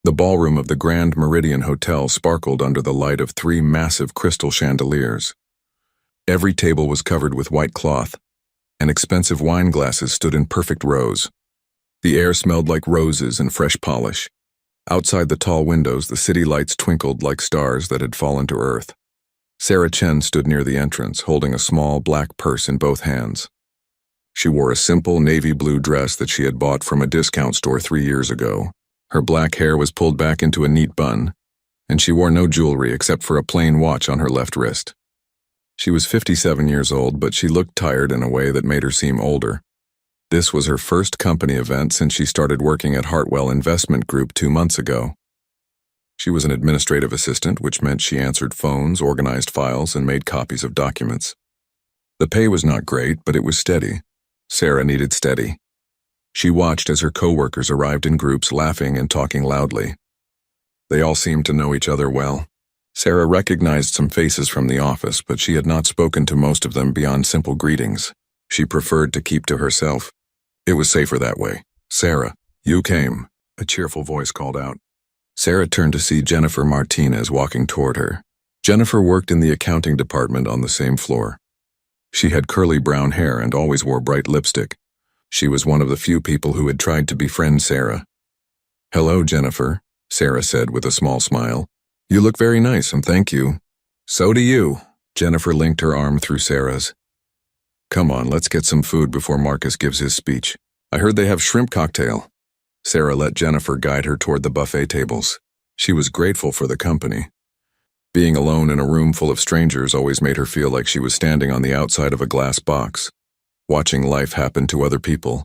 The ballroom of the Grand Meridian Hotel sparkled under the light of 3 massive crystal chandeliers. Every table was covered with white cloth, and expensive wine glasses stood in perfect rows. The air smelled like roses and fresh polish. Outside the tall windows, the city lights twinkled like stars that had fallen to earth. Sarah Chen stood near the entrance, holding a small black purse in both hands. She wore a simple navy blue dress that she had bought from a discount store 3 years ago. Her black hair was pulled back into a neat bun, and she wore no jewelry except for a plain watch on her left wrist. She was 57 years old, but she looked tired in a way that made her seem older. This was her first company event since she started working at Hartwell Investment Group 2 months ago. She was an administrative assistant, which meant she answered phones, organized files, and made copies of documents. The pay was not great, but it was steady. Sarah needed steady. She watched as her coworkers arrived in groups, laughing and talking loudly. They all seemed to know each other well. Sarah recognized some faces from the office, but she had not spoken to most of them beyond simple greetings. She preferred to keep to herself. It was safer that way. "Sarah, you came," a cheerful voice called out. Sarah turned to see Jennifer Martinez walking toward her. Jennifer worked in the accounting department on the same floor. She had curly brown hair and always wore bright lipstick. She was one of the few people who had tried to befriend Sarah. "Hello, Jennifer," Sarah said with a small smile. "You look very nice, and thank you." "So do you." Jennifer linked her arm through Sarah's. "Come on, let's get some food before Marcus gives his speech. I heard they have shrimp cocktail." Sarah let Jennifer guide her toward the buffet tables. She was grateful for the company. Being alone in a room full of strangers always made her feel like she was standing on the outside of a glass box, watching life happen to other people.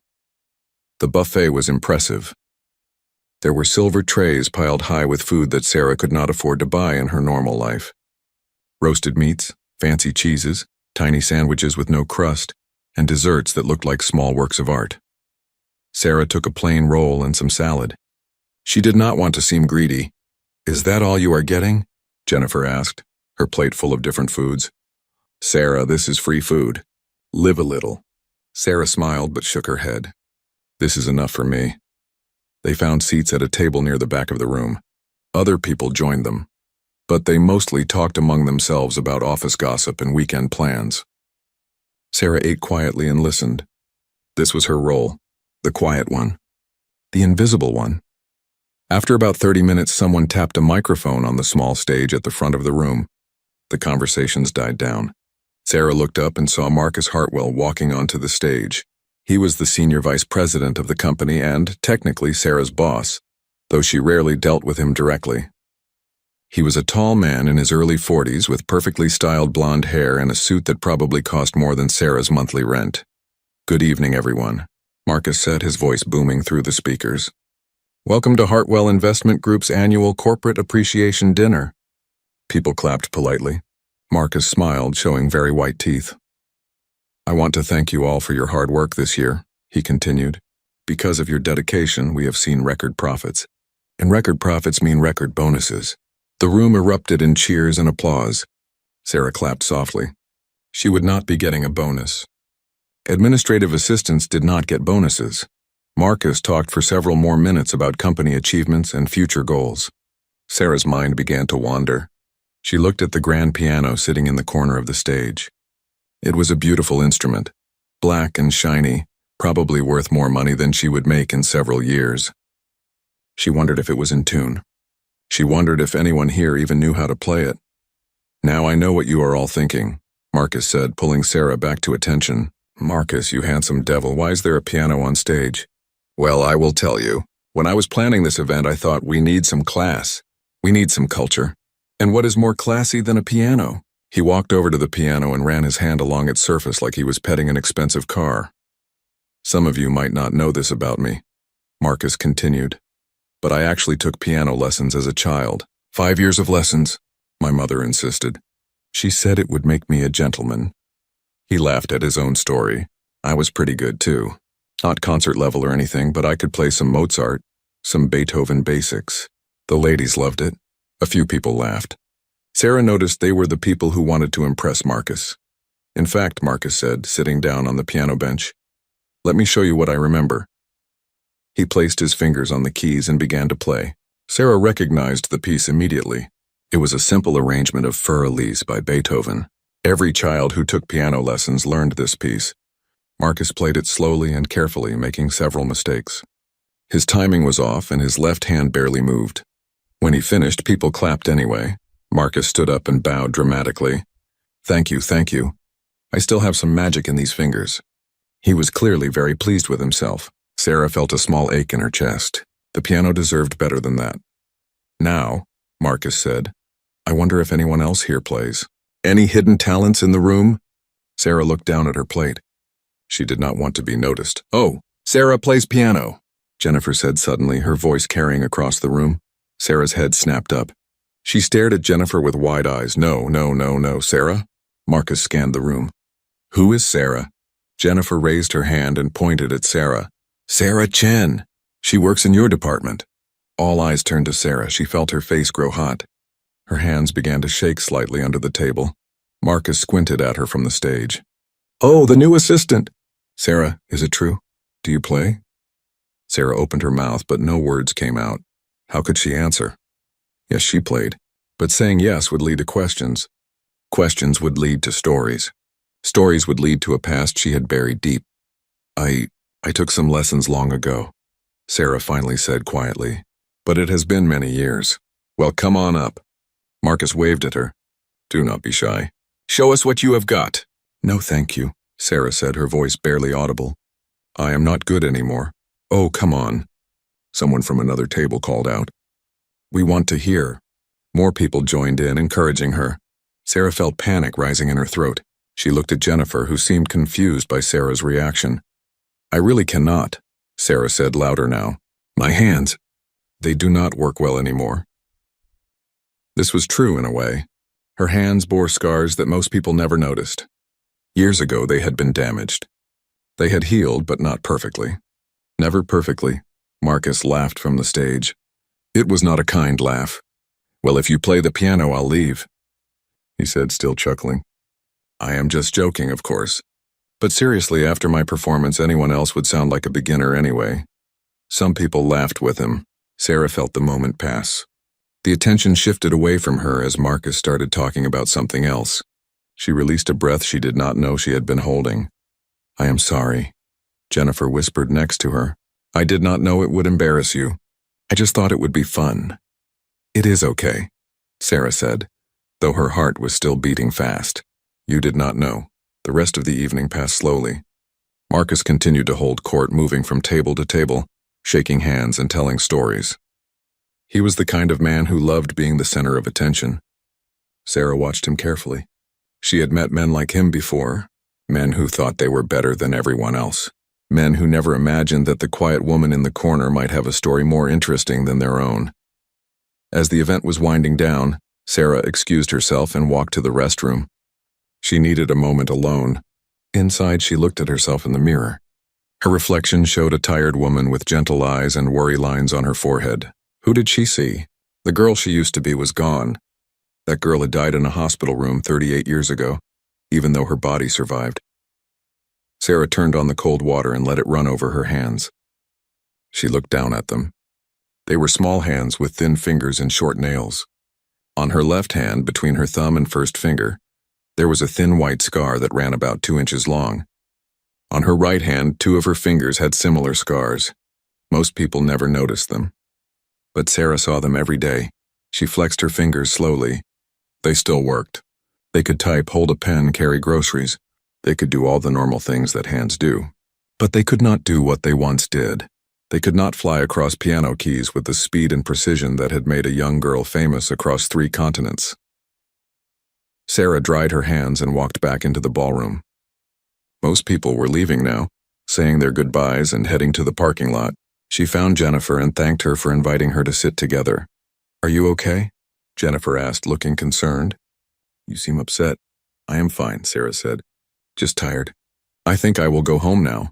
The buffet was impressive. There were silver trays piled high with food that Sarah could not afford to buy in her normal life. Roasted meats, fancy cheeses, tiny sandwiches with no crust, and desserts that looked like small works of art. Sarah took a plain roll and some salad. She did not want to seem greedy. "Is that all you are getting?" Jennifer asked, her plate full of different foods. "Sarah, this is free food. Live a little." Sarah smiled but shook her head. "This is enough for me." They found seats at a table near the back of the room. Other people joined them, but they mostly talked among themselves about office gossip and weekend plans. Sarah ate quietly and listened. This was her role, the quiet one, the invisible one. After about 30 minutes, someone tapped a microphone on the small stage at the front of the room. The conversations died down. Sarah looked up and saw Marcus Hartwell walking onto the stage. He was the senior vice president of the company and, technically, Sarah's boss, though she rarely dealt with him directly. He was a tall man in his early 40s with perfectly styled blonde hair and a suit that probably cost more than Sarah's monthly rent. "Good evening, everyone," Marcus said, his voice booming through the speakers. "Welcome to Hartwell Investment Group's annual Corporate Appreciation Dinner." People clapped politely. Marcus smiled, showing very white teeth. "I want to thank you all for your hard work this year," he continued. "Because of your dedication, we have seen record profits. And record profits mean record bonuses." The room erupted in cheers and applause. Sarah clapped softly. She would not be getting a bonus. Administrative assistants did not get bonuses. Marcus talked for several more minutes about company achievements and future goals. Sarah's mind began to wander. She looked at the grand piano sitting in the corner of the stage. It was a beautiful instrument, black and shiny, probably worth more money than she would make in several years. She wondered if it was in tune. She wondered if anyone here even knew how to play it. "Now I know what you are all thinking," Marcus said, pulling Sarah back to attention. "Marcus, you handsome devil, why is there a piano on stage?" "Well, I will tell you. When I was planning this event, I thought we need some class. We need some culture. And what is more classy than a piano?" He walked over to the piano and ran his hand along its surface like he was petting an expensive car. "Some of you might not know this about me," Marcus continued, "but I actually took piano lessons as a child. 5 years of lessons," my mother insisted. "She said it would make me a gentleman." He laughed at his own story. "I was pretty good too. Not concert level or anything, but I could play some Mozart, some Beethoven basics. The ladies loved it. A few people laughed." Sarah noticed they were the people who wanted to impress Marcus. "In fact," Marcus said, sitting down on the piano bench, "let me show you what I remember." He placed his fingers on the keys and began to play. Sarah recognized the piece immediately. It was a simple arrangement of Für Elise by Beethoven. Every child who took piano lessons learned this piece. Marcus played it slowly and carefully, making several mistakes. His timing was off and his left hand barely moved. When he finished, people clapped anyway. Marcus stood up and bowed dramatically. Thank you, thank you. I still have some magic in these fingers. He was clearly very pleased with himself. Sarah felt a small ache in her chest. The piano deserved better than that. Now, Marcus said, I wonder if anyone else here plays. Any hidden talents in the room? Sarah looked down at her plate. She did not want to be noticed. Oh, Sarah plays piano, Jennifer said suddenly, her voice carrying across the room. Sarah's head snapped up. She stared at Jennifer with wide eyes. No, no, no, no, Sarah? Marcus scanned the room. Who is Sarah? Jennifer raised her hand and pointed at Sarah. Sarah Chen. She works in your department. All eyes turned to Sarah. She felt her face grow hot. Her hands began to shake slightly under the table. Marcus squinted at her from the stage. Oh, the new assistant. Sarah, is it true? Do you play? Sarah opened her mouth, but no words came out. How could she answer? Yes, she played. But saying yes would lead to questions. Questions would lead to stories. Stories would lead to a past she had buried deep. I took some lessons long ago, Sarah finally said quietly. But it has been many years. Well, come on up. Marcus waved at her. Do not be shy. Show us what you have got. No, thank you, Sarah said, her voice barely audible. I am not good anymore. Oh, come on. Someone from another table called out. We want to hear. More people joined in, encouraging her. Sarah felt panic rising in her throat. She looked at Jennifer, who seemed confused by Sarah's reaction. I really cannot, Sarah said louder now. My hands. They do not work well anymore. This was true in a way. Her hands bore scars that most people never noticed. Years ago they had been damaged. They had healed, but not perfectly. Never perfectly. Marcus laughed from the stage. It was not a kind laugh. Well, if you play the piano, I'll leave, he said, still chuckling. I am just joking, of course. But seriously, after my performance, anyone else would sound like a beginner anyway. Some people laughed with him. Sarah felt the moment pass. The attention shifted away from her as Marcus started talking about something else. She released a breath she did not know she had been holding. I am sorry, Jennifer whispered next to her. I did not know it would embarrass you. I just thought it would be fun. It is okay, Sarah said, though her heart was still beating fast. You did not know. The rest of the evening passed slowly. Marcus continued to hold court, moving from table to table, shaking hands and telling stories. He was the kind of man who loved being the center of attention. Sarah watched him carefully. She had met men like him before, men who thought they were better than everyone else, men who never imagined that the quiet woman in the corner might have a story more interesting than their own. As the event was winding down, Sarah excused herself and walked to the restroom. She needed a moment alone. Inside, she looked at herself in the mirror. Her reflection showed a tired woman with gentle eyes and worry lines on her forehead. Who did she see? The girl she used to be was gone. That girl had died in a hospital room 38 years ago, even though her body survived. Sarah turned on the cold water and let it run over her hands. She looked down at them. They were small hands with thin fingers and short nails. On her left hand, between her thumb and first finger, there was a thin white scar that ran about 2 inches long. On her right hand, 2 of her fingers had similar scars. Most people never noticed them. But Sarah saw them every day. She flexed her fingers slowly. They still worked. They could type, hold a pen, carry groceries. They could do all the normal things that hands do. But they could not do what they once did. They could not fly across piano keys with the speed and precision that had made a young girl famous across 3 continents. Sarah dried her hands and walked back into the ballroom. Most people were leaving now, saying their goodbyes and heading to the parking lot. She found Jennifer and thanked her for inviting her to sit together. Are you okay? Jennifer asked, looking concerned. You seem upset. I am fine, Sarah said. Just tired. I think I will go home now.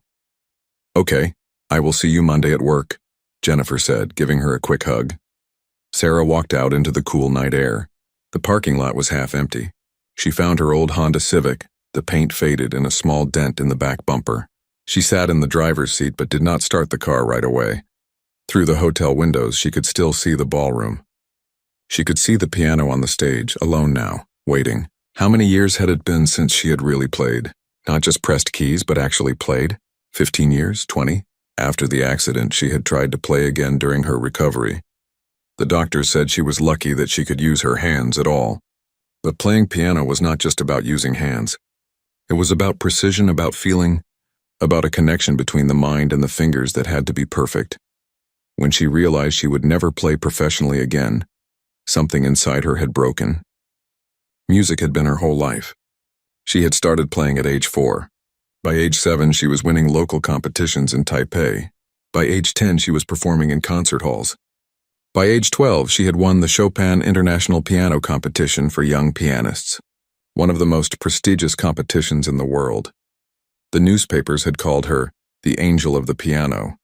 Okay, I will see you Monday at work, Jennifer said, giving her a quick hug. Sarah walked out into the cool night air. The parking lot was half empty. She found her old Honda Civic, the paint faded and a small dent in the back bumper. She sat in the driver's seat but did not start the car right away. Through the hotel windows, she could still see the ballroom. She could see the piano on the stage, alone now, waiting. How many years had it been since she had really played? Not just pressed keys, but actually played? 15 years? 20? After the accident, she had tried to play again during her recovery. The doctors said she was lucky that she could use her hands at all. But playing piano was not just about using hands. It was about precision, about feeling, about a connection between the mind and the fingers that had to be perfect. When she realized she would never play professionally again, something inside her had broken. Music had been her whole life. She had started playing at age 4. By age 7, she was winning local competitions in Taipei. By age 10, she was performing in concert halls. By age 12, she had won the Chopin International Piano Competition for young pianists, one of the most prestigious competitions in the world. The newspapers had called her the Angel of the Piano.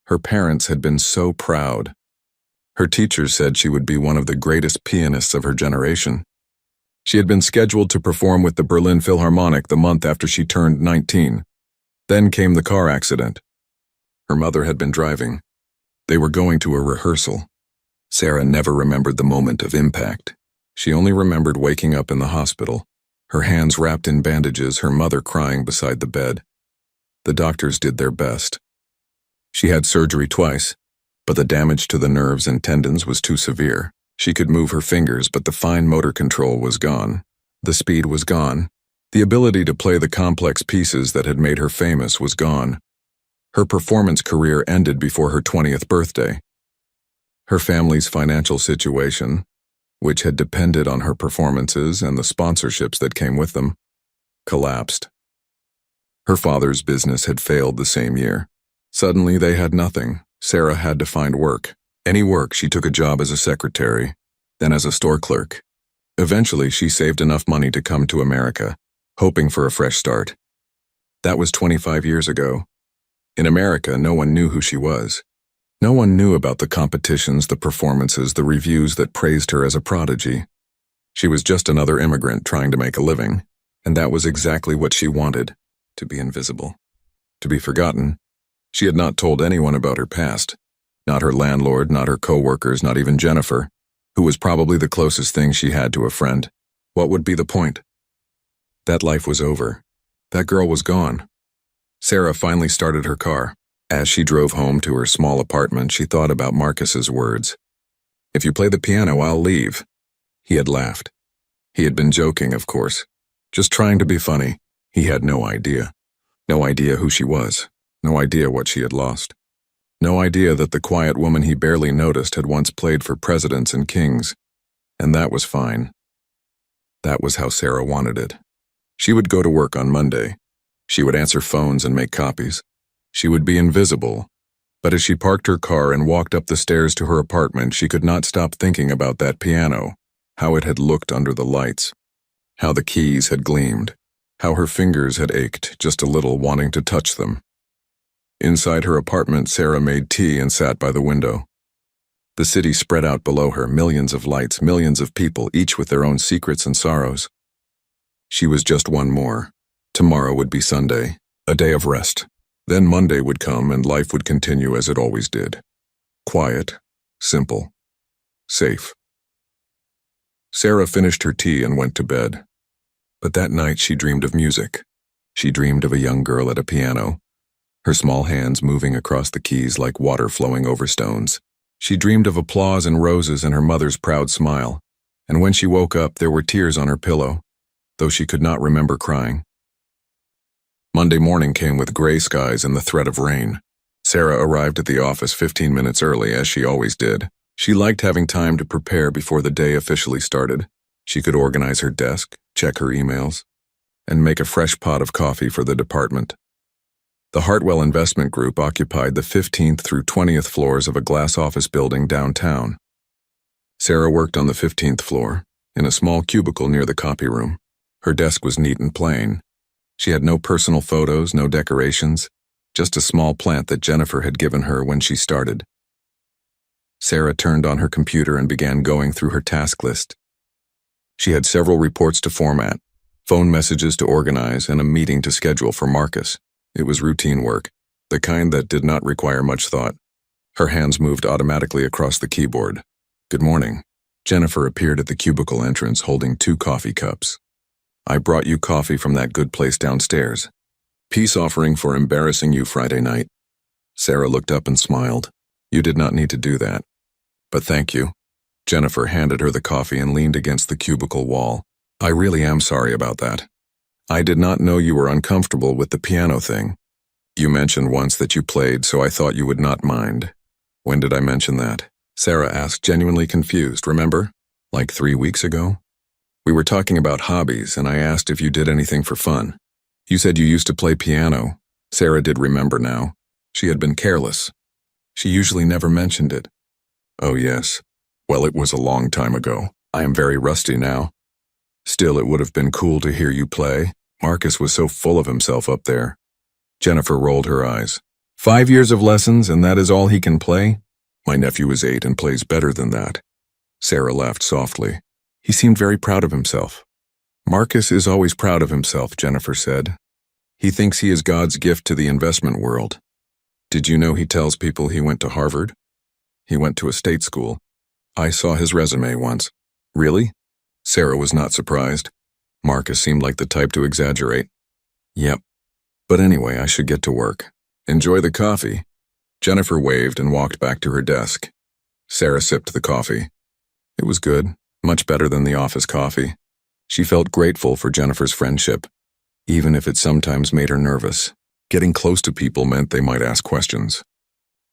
Her parents had been so proud. Her teachers said she would be one of the greatest pianists of her generation. She had been scheduled to perform with the Berlin Philharmonic the month after she turned 19. Then came the car accident. Her mother had been driving. They were going to a rehearsal. Sarah never remembered the moment of impact. She only remembered waking up in the hospital, her hands wrapped in bandages, her mother crying beside the bed. The doctors did their best. She had surgery twice, but the damage to the nerves and tendons was too severe. She could move her fingers, but the fine motor control was gone. The speed was gone. The ability to play the complex pieces that had made her famous was gone. Her performance career ended before her 20th birthday. Her family's financial situation, which had depended on her performances and the sponsorships that came with them, collapsed. Her father's business had failed the same year. Suddenly, they had nothing. Sarah had to find work. Any work. She took a job as a secretary, then as a store clerk. Eventually, she saved enough money to come to America, hoping for a fresh start. That was 25 years ago. In America, no one knew who she was. No one knew about the competitions, the performances, the reviews that praised her as a prodigy. She was just another immigrant trying to make a living, and that was exactly what she wanted, to be invisible, to be forgotten. She had not told anyone about her past. Not her landlord, not her co-workers, not even Jennifer, who was probably the closest thing she had to a friend. What would be the point? That life was over. That girl was gone. Sarah finally started her car. As she drove home to her small apartment, she thought about Marcus's words. "If you play the piano, I'll leave." He had laughed. He had been joking, of course, just trying to be funny. He had no idea. No idea who she was. No idea what she had lost. No idea that the quiet woman he barely noticed had once played for presidents and kings. And that was fine. That was how Sarah wanted it. She would go to work on Monday. She would answer phones and make copies. She would be invisible. But as she parked her car and walked up the stairs to her apartment, she could not stop thinking about that piano, how it had looked under the lights, how the keys had gleamed, how her fingers had ached just a little wanting to touch them. Inside her apartment, Sarah made tea and sat by the window. The city spread out below her, millions of lights, millions of people, each with their own secrets and sorrows. She was just one more. Tomorrow would be Sunday, a day of rest. Then Monday would come and life would continue as it always did. Quiet, simple, safe. Sarah finished her tea and went to bed. But that night she dreamed of music. She dreamed of a young girl at a piano, her small hands moving across the keys like water flowing over stones. She dreamed of applause and roses and her mother's proud smile. And when she woke up, there were tears on her pillow, though she could not remember crying. Monday morning came with gray skies and the threat of rain. Sarah arrived at the office 15 minutes early, as she always did. She liked having time to prepare before the day officially started. She could organize her desk, check her emails, and make a fresh pot of coffee for the department. The Hartwell Investment Group occupied the 15th through 20th floors of a glass office building downtown. Sarah worked on the 15th floor, in a small cubicle near the copy room. Her desk was neat and plain. She had no personal photos, no decorations, just a small plant that Jennifer had given her when she started. Sarah turned on her computer and began going through her task list. She had several reports to format, phone messages to organize, and a meeting to schedule for Marcus. It was routine work, the kind that did not require much thought. Her hands moved automatically across the keyboard. Good morning. Jennifer appeared at the cubicle entrance holding 2 coffee cups. I brought you coffee from that good place downstairs. Peace offering for embarrassing you Friday night. Sarah looked up and smiled. You did not need to do that. But thank you. Jennifer handed her the coffee and leaned against the cubicle wall. I really am sorry about that. I did not know you were uncomfortable with the piano thing. You mentioned once that you played, so I thought you would not mind. When did I mention that? Sarah asked, genuinely confused, remember? Like 3 weeks ago? We were talking about hobbies, and I asked if you did anything for fun. You said you used to play piano. Sarah did remember now. She had been careless. She usually never mentioned it. Oh yes. Well, it was a long time ago. I am very rusty now. Still, it would have been cool to hear you play. Marcus was so full of himself up there. Jennifer rolled her eyes. 5 years of lessons, and that is all he can play? My nephew is 8 and plays better than that. Sarah laughed softly. He seemed very proud of himself. Marcus is always proud of himself, Jennifer said. He thinks he is God's gift to the investment world. Did you know he tells people he went to Harvard? He went to a state school. I saw his resume once. Really? Sarah was not surprised. Marcus seemed like the type to exaggerate. Yep. But anyway, I should get to work. Enjoy the coffee. Jennifer waved and walked back to her desk. Sarah sipped the coffee. It was good, much better than the office coffee. She felt grateful for Jennifer's friendship, even if it sometimes made her nervous. Getting close to people meant they might ask questions.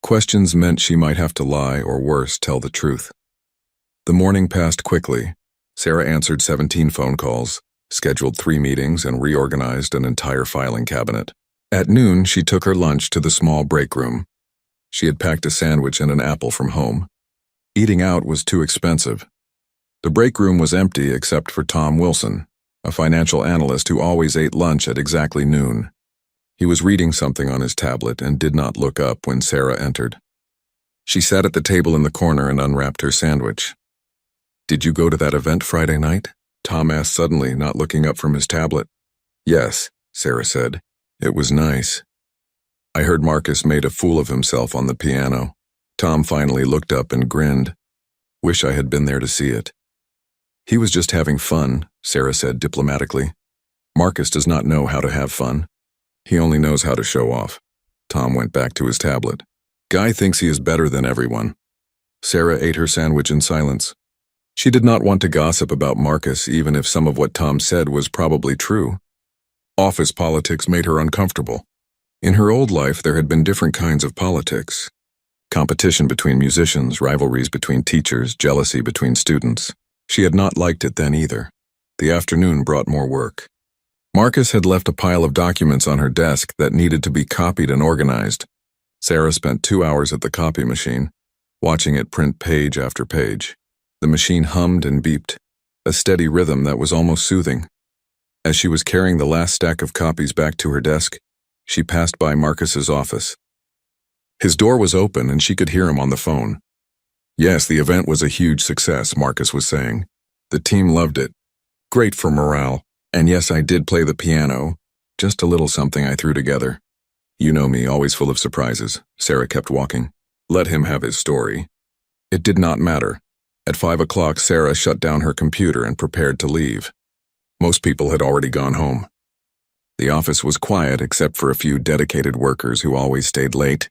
Questions meant she might have to lie or worse, tell the truth. The morning passed quickly. Sarah answered 17 phone calls, scheduled 3 meetings, and reorganized an entire filing cabinet. At noon, she took her lunch to the small break room. She had packed a sandwich and an apple from home. Eating out was too expensive. The break room was empty except for Tom Wilson, a financial analyst who always ate lunch at exactly noon. He was reading something on his tablet and did not look up when Sarah entered. She sat at the table in the corner and unwrapped her sandwich. Did you go to that event Friday night? Tom asked suddenly, not looking up from his tablet. Yes, Sarah said. It was nice. I heard Marcus made a fool of himself on the piano. Tom finally looked up and grinned. Wish I had been there to see it. He was just having fun, Sarah said diplomatically. Marcus does not know how to have fun. He only knows how to show off. Tom went back to his tablet. Guy thinks he is better than everyone. Sarah ate her sandwich in silence. She did not want to gossip about Marcus, even if some of what Tom said was probably true. Office politics made her uncomfortable. In her old life, there had been different kinds of politics. Competition between musicians, rivalries between teachers, jealousy between students. She had not liked it then either. The afternoon brought more work. Marcus had left a pile of documents on her desk that needed to be copied and organized. Sarah spent 2 hours at the copy machine, watching it print page after page. The machine hummed and beeped, a steady rhythm that was almost soothing. As she was carrying the last stack of copies back to her desk, she passed by Marcus's office. His door was open and she could hear him on the phone. Yes, the event was a huge success, Marcus was saying. The team loved it. Great for morale. And yes, I did play the piano. Just a little something I threw together. You know me, always full of surprises. Sarah kept walking. Let him have his story. It did not matter. At 5 o'clock, Sarah shut down her computer and prepared to leave. Most people had already gone home. The office was quiet except for a few dedicated workers who always stayed late.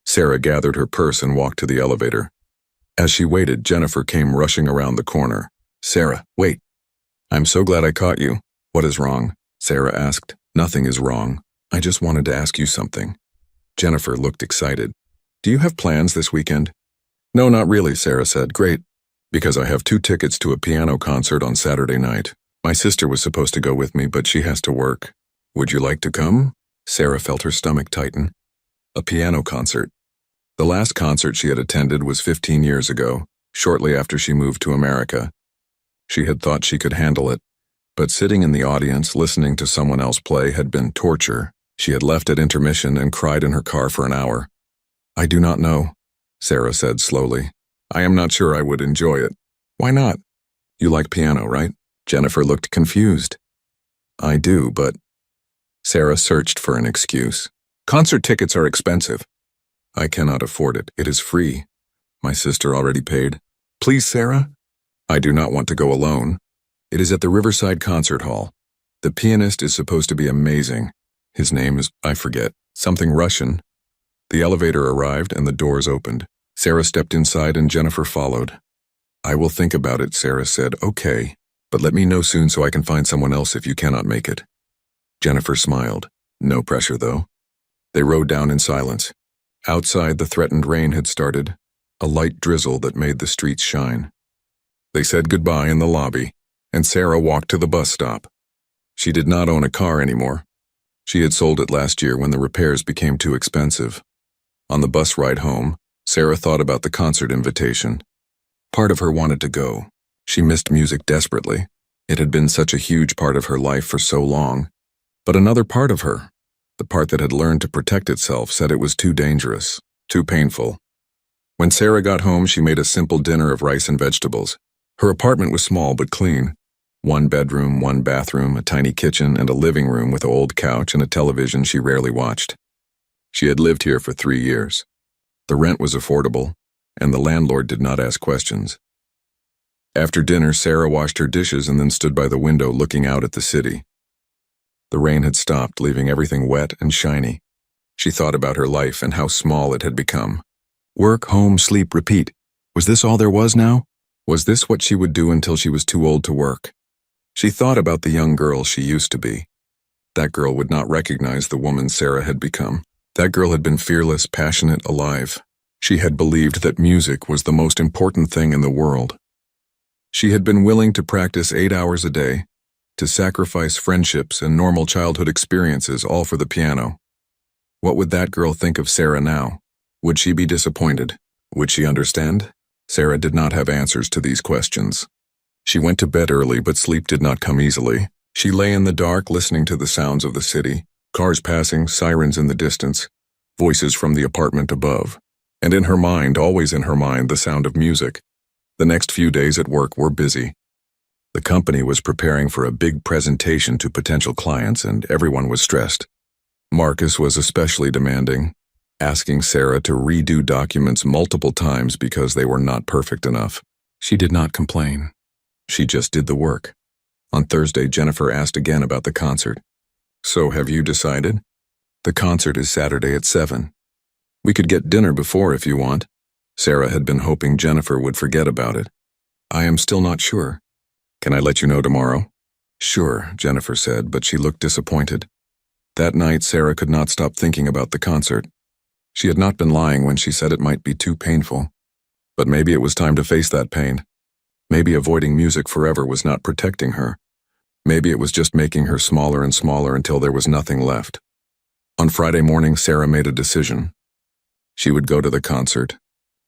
Sarah gathered her purse and walked to the elevator. As she waited, Jennifer came rushing around the corner. Sarah, wait. I'm so glad I caught you. What is wrong? Sarah asked. Nothing is wrong. I just wanted to ask you something. Jennifer looked excited. Do you have plans this weekend? No, not really, Sarah said. Great. Because I have 2 tickets to a piano concert on Saturday night. My sister was supposed to go with me, but she has to work. Would you like to come? Sarah felt her stomach tighten. A piano concert. The last concert she had attended was 15 years ago, shortly after she moved to America. She had thought she could handle it, but sitting in the audience listening to someone else play had been torture. She had left at intermission and cried in her car for an hour. I do not know, Sarah said slowly. I am not sure I would enjoy it. Why not? You like piano, right? Jennifer looked confused. I do, but... Sarah searched for an excuse. Concert tickets are expensive. I cannot afford it. It is free. My sister already paid. Please, Sarah? I do not want to go alone. It is at the Riverside Concert Hall. The pianist is supposed to be amazing. His name is, I forget, something Russian. The elevator arrived and the doors opened. Sarah stepped inside and Jennifer followed. I will think about it, Sarah said. Okay, but let me know soon so I can find someone else if you cannot make it. Jennifer smiled. No pressure, though. They rode down in silence. Outside, the threatened rain had started, a light drizzle that made the streets shine. They said goodbye in the lobby, and Sarah walked to the bus stop. She did not own a car anymore. She had sold it last year when the repairs became too expensive. On the bus ride home, Sarah thought about the concert invitation. Part of her wanted to go. She missed music desperately. It had been such a huge part of her life for so long. But another part of her, the part that had learned to protect itself, said it was too dangerous, too painful. When Sarah got home, she made a simple dinner of rice and vegetables. Her apartment was small but clean. 1 bedroom, 1 bathroom, a tiny kitchen, and a living room with an old couch and a television she rarely watched. She had lived here for 3 years. The rent was affordable, and the landlord did not ask questions. After dinner, Sarah washed her dishes and then stood by the window looking out at the city. The rain had stopped, leaving everything wet and shiny. She thought about her life and how small it had become. Work, home, sleep, repeat. Was this all there was now? Was this what she would do until she was too old to work? She thought about the young girl she used to be. That girl would not recognize the woman Sarah had become. That girl had been fearless, passionate, alive. She had believed that music was the most important thing in the world. She had been willing to practice 8 hours a day, to sacrifice friendships and normal childhood experiences all for the piano. What would that girl think of Sarah now? Would she be disappointed? Would she understand? Sarah did not have answers to these questions. She went to bed early, but sleep did not come easily. She lay in the dark listening to the sounds of the city, cars passing, sirens in the distance, voices from the apartment above. And in her mind, always in her mind, the sound of music. The next few days at work were busy. The company was preparing for a big presentation to potential clients, and everyone was stressed. Marcus was especially demanding, asking Sarah to redo documents multiple times because they were not perfect enough. She did not complain. She just did the work. On Thursday, Jennifer asked again about the concert. So, have you decided? The concert is Saturday at 7. We could get dinner before if you want. Sarah had been hoping Jennifer would forget about it. I am still not sure. Can I let you know tomorrow? Sure, Jennifer said, but she looked disappointed. That night, Sarah could not stop thinking about the concert. She had not been lying when she said it might be too painful. But maybe it was time to face that pain. Maybe avoiding music forever was not protecting her. Maybe it was just making her smaller and smaller until there was nothing left. On Friday morning, Sarah made a decision. She would go to the concert.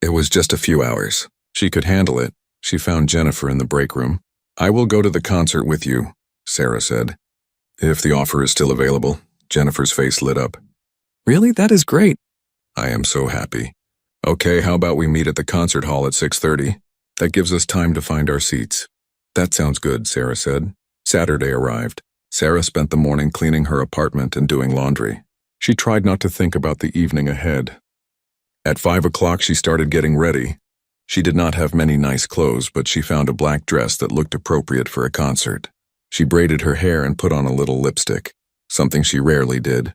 It was just a few hours. She could handle it. She found Jennifer in the break room. I will go to the concert with you, Sarah said. If the offer is still available. Jennifer's face lit up. Really? That is great. I am so happy. Okay, how about we meet at the concert hall at 6:30? That gives us time to find our seats. That sounds good, Sarah said. Saturday arrived. Sarah spent the morning cleaning her apartment and doing laundry. She tried not to think about the evening ahead. At 5 o'clock, she started getting ready. She did not have many nice clothes, but she found a black dress that looked appropriate for a concert. She braided her hair and put on a little lipstick, something she rarely did.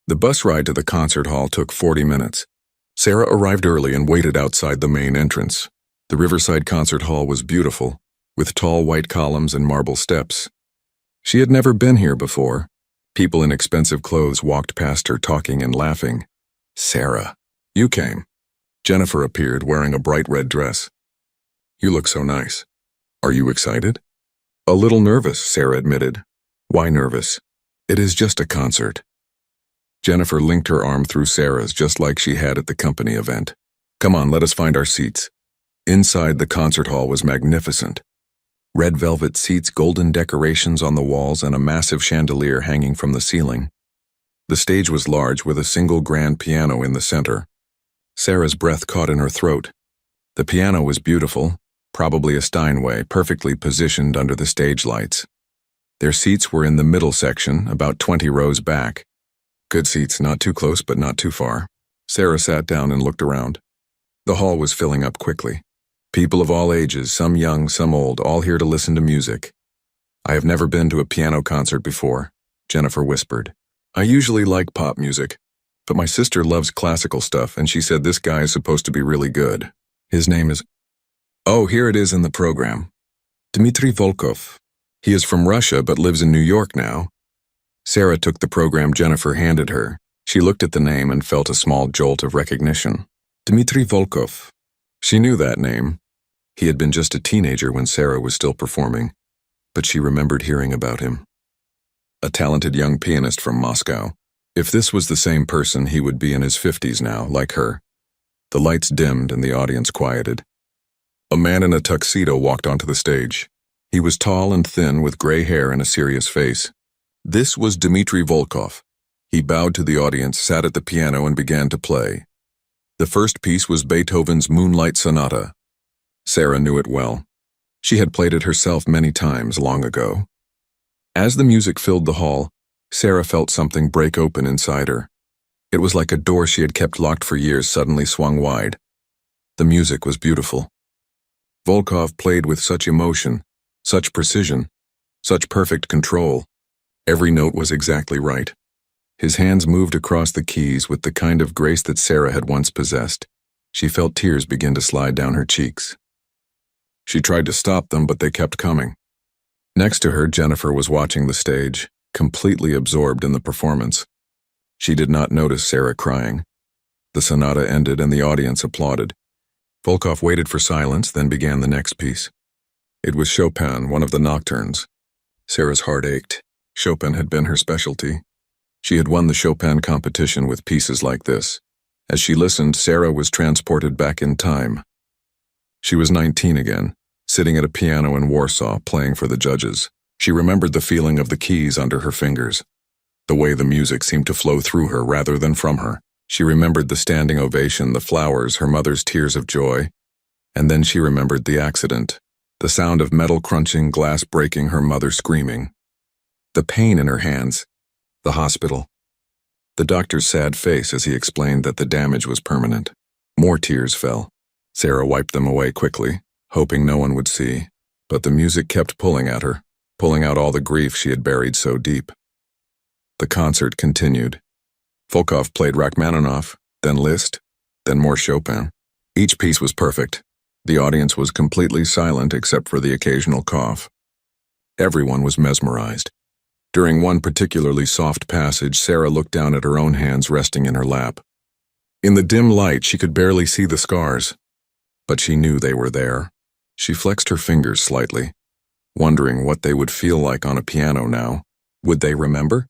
The bus ride to the concert hall took 40 minutes. Sarah arrived early and waited outside the main entrance. The Riverside Concert Hall was beautiful, with tall white columns and marble steps. She had never been here before. People in expensive clothes walked past her talking and laughing. Sarah, you came. Jennifer appeared wearing a bright red dress. You look so nice. Are you excited? A little nervous, Sarah admitted. Why nervous? It is just a concert. Jennifer linked her arm through Sarah's just like she had at the company event. Come on, let us find our seats. Inside the concert hall was magnificent. Red velvet seats, golden decorations on the walls, and a massive chandelier hanging from the ceiling. The stage was large with a single grand piano in the center. Sarah's breath caught in her throat. The piano was beautiful, probably a Steinway, perfectly positioned under the stage lights. Their seats were in the middle section, about 20 rows back. Good seats, not too close but not too far. Sarah sat down and looked around. The hall was filling up quickly. People of all ages, some young, some old, all here to listen to music. I have never been to a piano concert before, Jennifer whispered. I usually like pop music, but my sister loves classical stuff and she said this guy is supposed to be really good. His name is... Oh, here it is in the program. Dmitry Volkov. He is from Russia but lives in New York now. Sarah took the program Jennifer handed her. She looked at the name and felt a small jolt of recognition. Dmitry Volkov. She knew that name. He had been just a teenager when Sarah was still performing, but she remembered hearing about him. A talented young pianist from Moscow. If this was the same person, he would be in his 50s now, like her. The lights dimmed and the audience quieted. A man in a tuxedo walked onto the stage. He was tall and thin with gray hair and a serious face. This was Dmitry Volkov. He bowed to the audience, sat at the piano, and began to play. The first piece was Beethoven's Moonlight Sonata. Sarah knew it well. She had played it herself many times long ago. As the music filled the hall, Sarah felt something break open inside her. It was like a door she had kept locked for years suddenly swung wide. The music was beautiful. Volkov played with such emotion, such precision, such perfect control. Every note was exactly right. His hands moved across the keys with the kind of grace that Sarah had once possessed. She felt tears begin to slide down her cheeks. She tried to stop them, but they kept coming. Next to her, Jennifer was watching the stage, completely absorbed in the performance. She did not notice Sarah crying. The sonata ended and the audience applauded. Volkov waited for silence, then began the next piece. It was Chopin, one of the nocturnes. Sarah's heart ached. Chopin had been her specialty. She had won the Chopin competition with pieces like this. As she listened, Sarah was transported back in time. She was 19 again, sitting at a piano in Warsaw, playing for the judges. She remembered the feeling of the keys under her fingers, the way the music seemed to flow through her rather than from her. She remembered the standing ovation, the flowers, her mother's tears of joy. And then she remembered the accident, the sound of metal crunching, glass breaking, her mother screaming. The pain in her hands, the hospital. The doctor's sad face as he explained that the damage was permanent. More tears fell. Sarah wiped them away quickly, hoping no one would see, but the music kept pulling at her, pulling out all the grief she had buried so deep. The concert continued. Volkov played Rachmaninoff, then Liszt, then more Chopin. Each piece was perfect. The audience was completely silent except for the occasional cough. Everyone was mesmerized. During one particularly soft passage, Sarah looked down at her own hands resting in her lap. In the dim light, she could barely see the scars, but she knew they were there. She flexed her fingers slightly, wondering what they would feel like on a piano now. Would they remember?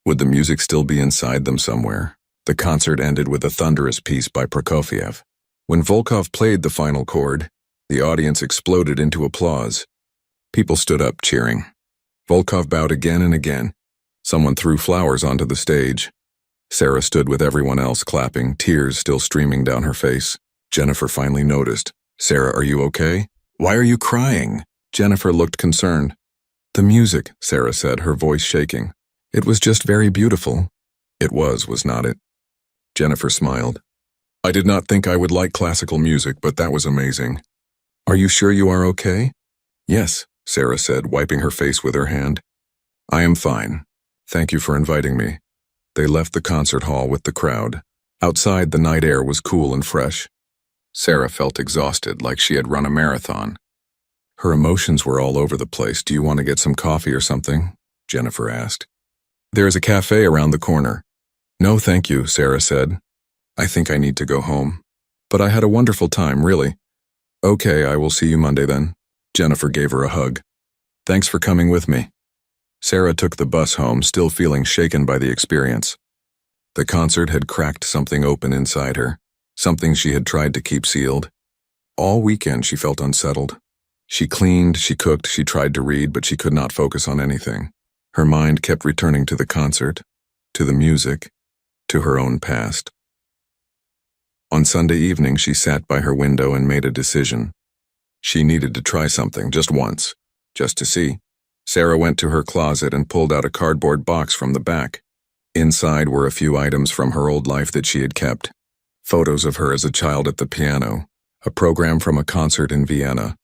Would the music still be inside them somewhere? The concert ended with a thunderous piece by Prokofiev. When Volkov played the final chord, the audience exploded into applause. People stood up cheering. Volkov bowed again and again. Someone threw flowers onto the stage. Sarah stood with everyone else clapping, tears still streaming down her face. Jennifer finally noticed. Sarah, are you okay? Why are you crying? Jennifer looked concerned. The music, Sarah said, her voice shaking. It was just very beautiful. It was not it? Jennifer smiled. I did not think I would like classical music, but that was amazing. Are you sure you are okay? Yes, Sarah said, wiping her face with her hand. I am fine. Thank you for inviting me. They left the concert hall with the crowd. Outside, the night air was cool and fresh. Sarah felt exhausted, like she had run a marathon. Her emotions were all over the place. Do you want to get some coffee or something? Jennifer asked. There is a cafe around the corner. No, thank you, Sarah said. I think I need to go home. But I had a wonderful time, really. Okay, I will see you Monday then. Jennifer gave her a hug. Thanks for coming with me. Sarah took the bus home, still feeling shaken by the experience. The concert had cracked something open inside her, something she had tried to keep sealed. All weekend she felt unsettled. She cleaned, she cooked, she tried to read, but she could not focus on anything. Her mind kept returning to the concert, to the music, to her own past. On Sunday evening, she sat by her window and made a decision. She needed to try something, just once, just to see. Sarah went to her closet and pulled out a cardboard box from the back. Inside were a few items from her old life that she had kept. Photos of her as a child at the piano, a program from a concert in Vienna,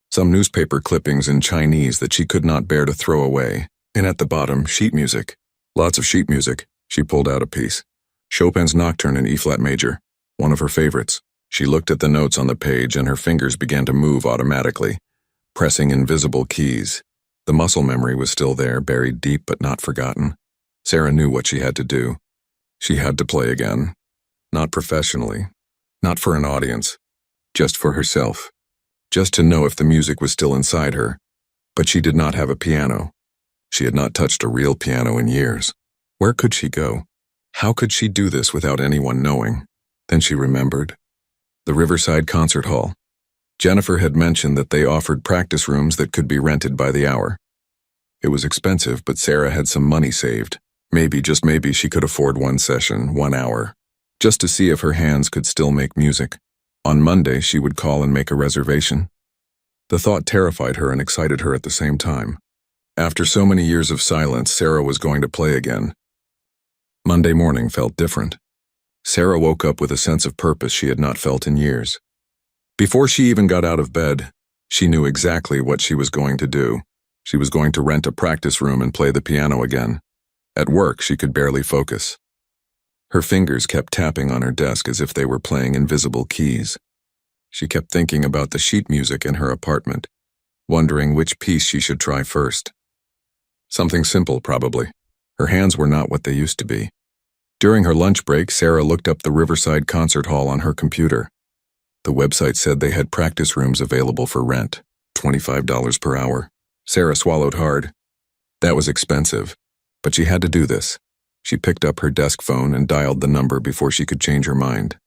some newspaper clippings in Chinese that she could not bear to throw away, and at the bottom, sheet music. Lots of sheet music. She pulled out a piece. Chopin's Nocturne in E-flat major, one of her favorites. She looked at the notes on the page and her fingers began to move automatically, pressing invisible keys. The muscle memory was still there, buried deep but not forgotten. Sarah knew what she had to do. She had to play again. Not professionally, not for an audience, just for herself. Just to know if the music was still inside her. But she did not have a piano. She had not touched a real piano in years. Where could she go? How could she do this without anyone knowing? Then she remembered. The Riverside Concert Hall. Jennifer had mentioned that they offered practice rooms that could be rented by the hour. It was expensive, but Sarah had some money saved. Maybe, just maybe, she could afford one session, 1 hour, just to see if her hands could still make music. On Monday, she would call and make a reservation. The thought terrified her and excited her at the same time. After so many years of silence, Sarah was going to play again. Monday morning felt different. Sarah woke up with a sense of purpose she had not felt in years. Before she even got out of bed, she knew exactly what she was going to do. She was going to rent a practice room and play the piano again. At work, she could barely focus. Her fingers kept tapping on her desk as if they were playing invisible keys. She kept thinking about the sheet music in her apartment, wondering which piece she should try first. Something simple, probably. Her hands were not what they used to be. During her lunch break, Sarah looked up the Riverside Concert Hall on her computer. The website said they had practice rooms available for rent, $25 per hour. Sarah swallowed hard. That was expensive, but she had to do this. She picked up her desk phone and dialed the number before she could change her mind.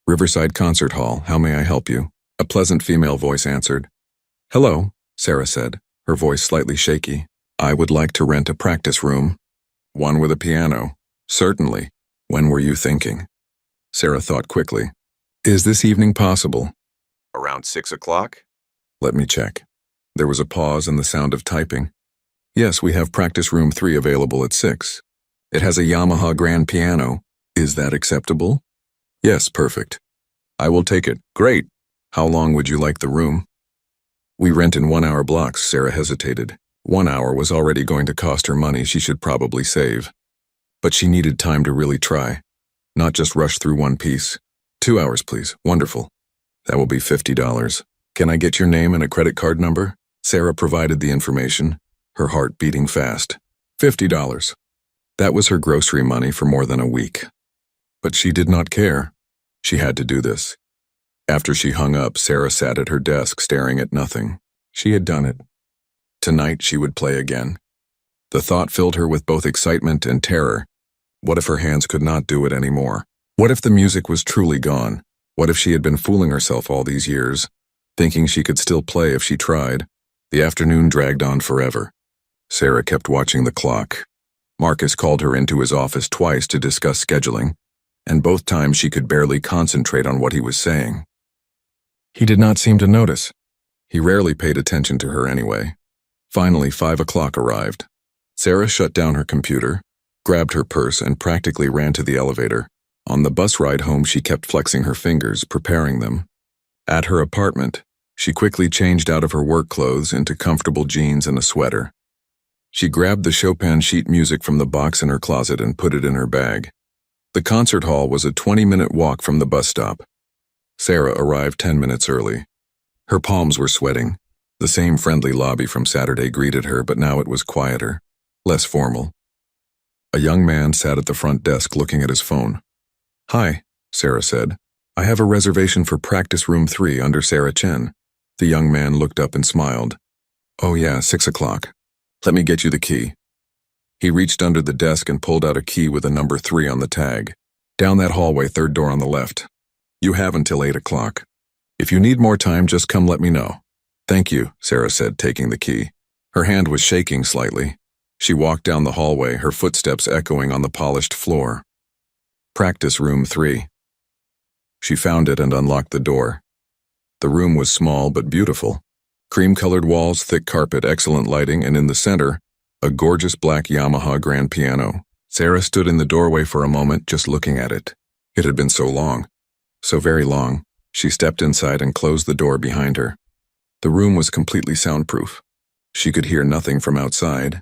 Riverside Concert Hall, how may I help you? A pleasant female voice answered. Hello, Sarah said, her voice slightly shaky. I would like to rent a practice room. One with a piano. Certainly. When were you thinking? Sarah thought quickly. Is this evening possible? Around 6 o'clock? Let me check. There was a pause and the sound of typing. Yes, we have practice room 3 available at 6. It has a Yamaha grand piano. Is that acceptable? Yes, perfect. I will take it. Great. How long would you like the room? We rent in 1-hour blocks, Sarah hesitated. 1 hour was already going to cost her money she should probably save. But she needed time to really try, not just rush through one piece. 2 hours, please. Wonderful. That will be $50. Can I get your name and a credit card number? Sarah provided the information, her heart beating fast. $50. That was her grocery money for more than a week. But she did not care. She had to do this. After she hung up, Sarah sat at her desk staring at nothing. She had done it. Tonight she would play again. The thought filled her with both excitement and terror. What if her hands could not do it anymore? What if the music was truly gone? What if she had been fooling herself all these years, thinking she could still play if she tried? The afternoon dragged on forever. Sarah kept watching the clock. Marcus called her into his office twice to discuss scheduling, and both times she could barely concentrate on what he was saying. He did not seem to notice. He rarely paid attention to her anyway. Finally, 5 o'clock arrived. Sarah shut down her computer, grabbed her purse, and practically ran to the elevator. On the bus ride home, she kept flexing her fingers, preparing them. At her apartment, she quickly changed out of her work clothes into comfortable jeans and a sweater. She grabbed the Chopin sheet music from the box in her closet and put it in her bag. The concert hall was a 20-minute walk from the bus stop. Sarah arrived 10 minutes early. Her palms were sweating. The same friendly lobby from Saturday greeted her, but now it was quieter, less formal. A young man sat at the front desk looking at his phone. Hi, Sarah said. I have a reservation for practice room 3 under Sarah Chen. The young man looked up and smiled. Oh yeah, 6 o'clock. Let me get you the key. He reached under the desk and pulled out a key with a number 3 on the tag. Down that hallway, 3rd door on the left. You have until 8 o'clock. If you need more time, just come let me know. Thank you, Sarah said, taking the key. Her hand was shaking slightly. She walked down the hallway, her footsteps echoing on the polished floor. Practice room 3. She found it and unlocked the door. The room was small but beautiful. Cream-colored walls, thick carpet, excellent lighting, and in the center, a gorgeous black Yamaha grand piano. Sarah stood in the doorway for a moment, just looking at it. It had been so long. so very long. She stepped inside and closed the door behind her. The room was completely soundproof. She could hear nothing from outside.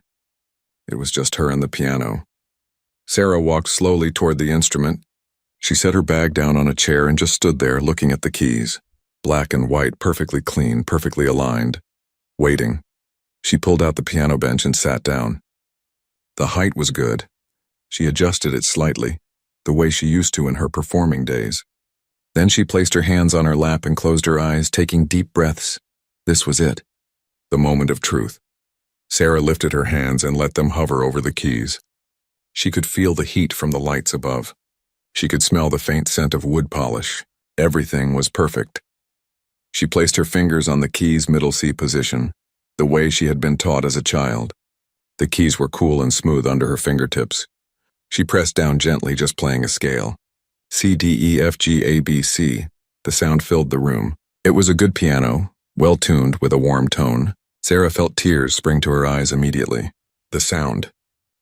It was just her and the piano. Sarah walked slowly toward the instrument. She set her bag down on a chair and just stood there looking at the keys. Black and white, perfectly clean, perfectly aligned. Waiting. She pulled out the piano bench and sat down. The height was good. She adjusted it slightly, the way she used to in her performing days. Then she placed her hands on her lap and closed her eyes, taking deep breaths. This was it. The moment of truth. Sarah lifted her hands and let them hover over the keys. She could feel the heat from the lights above. She could smell the faint scent of wood polish. Everything was perfect. She placed her fingers on the keys' middle C position, the way she had been taught as a child. The keys were cool and smooth under her fingertips. She pressed down gently, just playing a scale. C, D, E, F, G, A, B, C. The sound filled the room. It was a good piano, well-tuned with a warm tone. Sarah felt tears spring to her eyes immediately. The sound.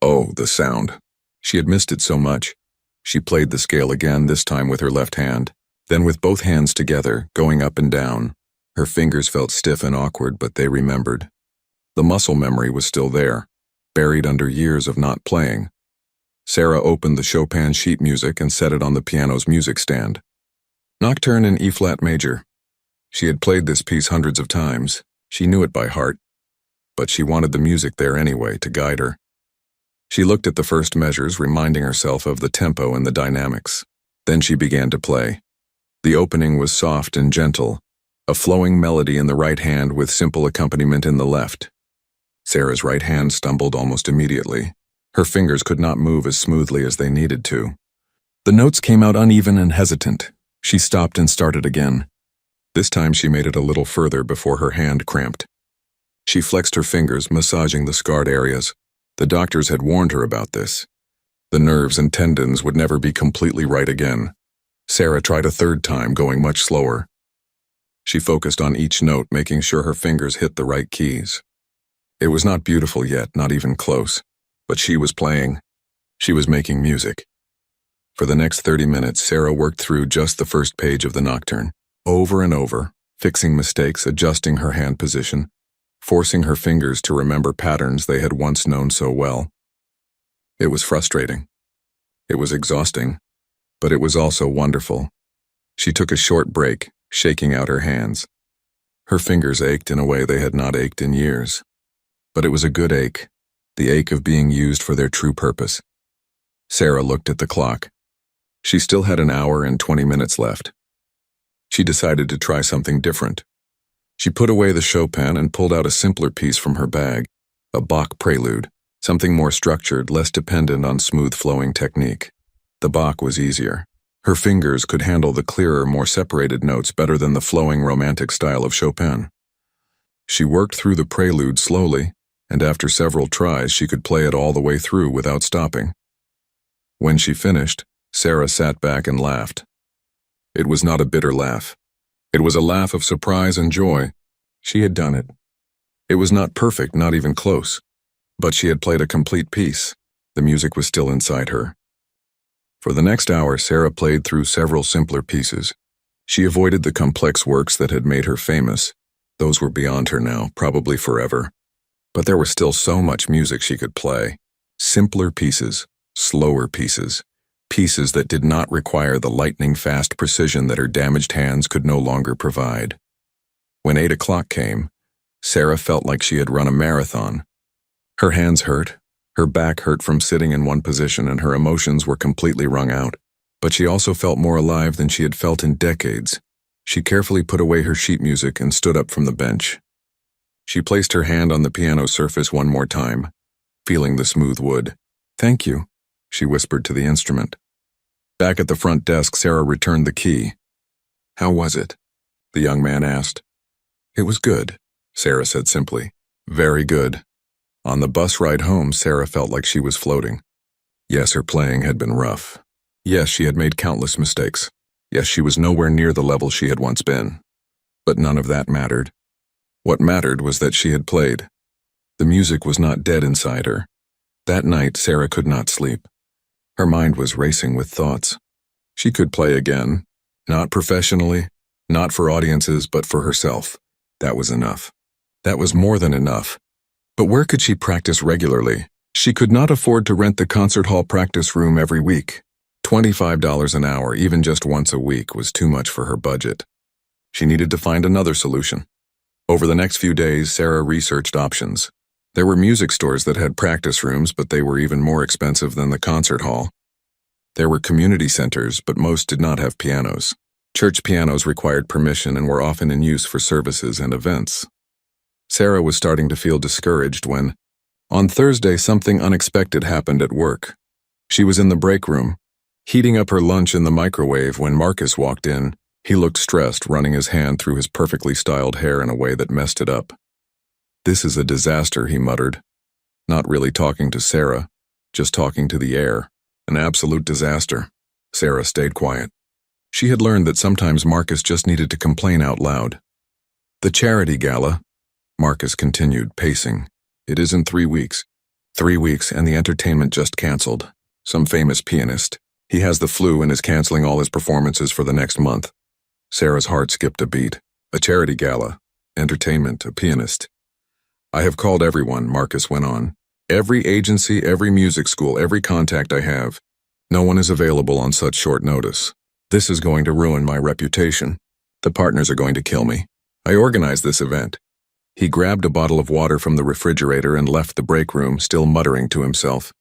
Oh, the sound. She had missed it so much. She played the scale again, this time with her left hand. Then with both hands together, going up and down. Her fingers felt stiff and awkward, but they remembered. The muscle memory was still there, buried under years of not playing. Sarah opened the Chopin sheet music and set it on the piano's music stand. Nocturne in E-flat major. She had played this piece hundreds of times. She knew it by heart, but she wanted the music there anyway to guide her. She looked at the first measures, reminding herself of the tempo and the dynamics. Then she began to play. The opening was soft and gentle, a flowing melody in the right hand with simple accompaniment in the left. Sarah's right hand stumbled almost immediately. Her fingers could not move as smoothly as they needed to. The notes came out uneven and hesitant. She stopped and started again. This time she made it a little further before her hand cramped. She flexed her fingers, massaging the scarred areas. The doctors had warned her about this. The nerves and tendons would never be completely right again. Sarah tried a third time, going much slower. She focused on each note, making sure her fingers hit the right keys. It was not beautiful yet, not even close. But she was playing. She was making music. For the next 30 minutes, Sarah worked through just the first page of the Nocturne, over and over, fixing mistakes, adjusting her hand position, forcing her fingers to remember patterns they had once known so well. It was frustrating. It was exhausting, but it was also wonderful. She took a short break, shaking out her hands. Her fingers ached in a way they had not ached in years. But it was a good ache, the ache of being used for their true purpose. Sarah looked at the clock. She still had an hour and 20 minutes left. She decided to try something different. She put away the Chopin and pulled out a simpler piece from her bag, a Bach prelude, something more structured, less dependent on smooth flowing technique. The Bach was easier. Her fingers could handle the clearer, more separated notes better than the flowing romantic style of Chopin. She worked through the prelude slowly, and after several tries she could play it all the way through without stopping. When she finished, Sarah sat back and laughed. It was not a bitter laugh. It was a laugh of surprise and joy. She had done it. It was not perfect, not even close, but she had played a complete piece. The music was still inside her. For the next hour, Sarah played through several simpler pieces. She avoided the complex works that had made her famous. Those were beyond her now, probably forever. But there was still so much music she could play. Simpler pieces, slower pieces, pieces that did not require the lightning-fast precision that her damaged hands could no longer provide. When 8 o'clock came, Sarah felt like she had run a marathon. Her hands hurt, her back hurt from sitting in one position, and her emotions were completely wrung out. But she also felt more alive than she had felt in decades. She carefully put away her sheet music and stood up from the bench. She placed her hand on the piano surface one more time, feeling the smooth wood. "Thank you," she whispered to the instrument. Back at the front desk, Sarah returned the key. "How was it?" the young man asked. "It was good," Sarah said simply. "Very good." On the bus ride home, Sarah felt like she was floating. Yes, her playing had been rough. Yes, she had made countless mistakes. Yes, she was nowhere near the level she had once been. But none of that mattered. What mattered was that she had played. The music was not dead inside her. That night, Sarah could not sleep. Her mind was racing with thoughts. She could play again. Not professionally, not for audiences, but for herself. That was enough. That was more than enough. But where could she practice regularly? She could not afford to rent the concert hall practice room every week. $25 an hour, even just once a week, was too much for her budget. She needed to find another solution. Over the next few days, Sarah researched options. There were music stores that had practice rooms, but they were even more expensive than the concert hall. There were community centers, but most did not have pianos. Church pianos required permission and were often in use for services and events. Sarah was starting to feel discouraged when, on Thursday, something unexpected happened at work. She was in the break room, heating up her lunch in the microwave when Marcus walked in. He looked stressed, running his hand through his perfectly styled hair in a way that messed it up. "This is a disaster," he muttered, not really talking to Sarah, just talking to the air. An absolute disaster. Sarah stayed quiet. She had learned that sometimes Marcus just needed to complain out loud. "The charity gala," Marcus continued, pacing. "It is in 3 weeks. 3 weeks, and the entertainment just canceled. Some famous pianist. He has the flu and is canceling all his performances for the next month." Sarah's heart skipped a beat. A charity gala. Entertainment. A pianist. "I have called everyone," Marcus went on. "Every agency, every music school, every contact I have. No one is available on such short notice. This is going to ruin my reputation. The partners are going to kill me. I organized this event." He grabbed a bottle of water from the refrigerator and left the break room, still muttering to himself.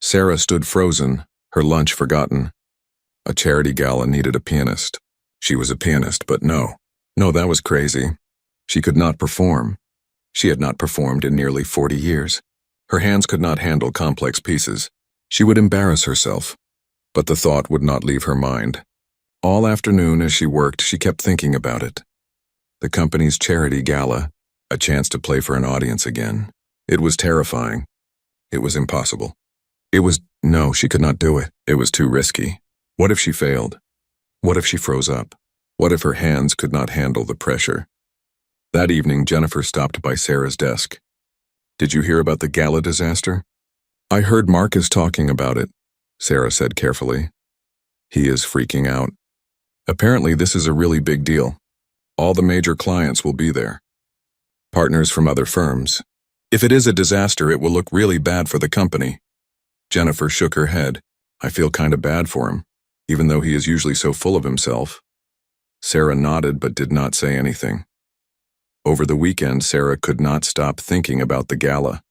Sarah stood frozen, her lunch forgotten. A charity gala needed a pianist. She was a pianist, but no, that was crazy. She could not perform. She had not performed in nearly 40 years. Her hands could not handle complex pieces. She would embarrass herself. But the thought would not leave her mind. All afternoon as she worked, she kept thinking about it. The company's charity gala, a chance to play for an audience again. It was terrifying. It was impossible. No, she could not do it. It was too risky. What if she failed? What if she froze up? What if her hands could not handle the pressure? That evening, Jennifer stopped by Sarah's desk. "Did you hear about the gala disaster?" "I heard Marcus talking about it," Sarah said carefully. "He is freaking out. Apparently this is a really big deal. All the major clients will be there. Partners from other firms. If it is a disaster, it will look really bad for the company." Jennifer shook her head. "I feel kind of bad for him, even though he is usually so full of himself." Sarah nodded but did not say anything. Over the weekend, Sarah could not stop thinking about the gala.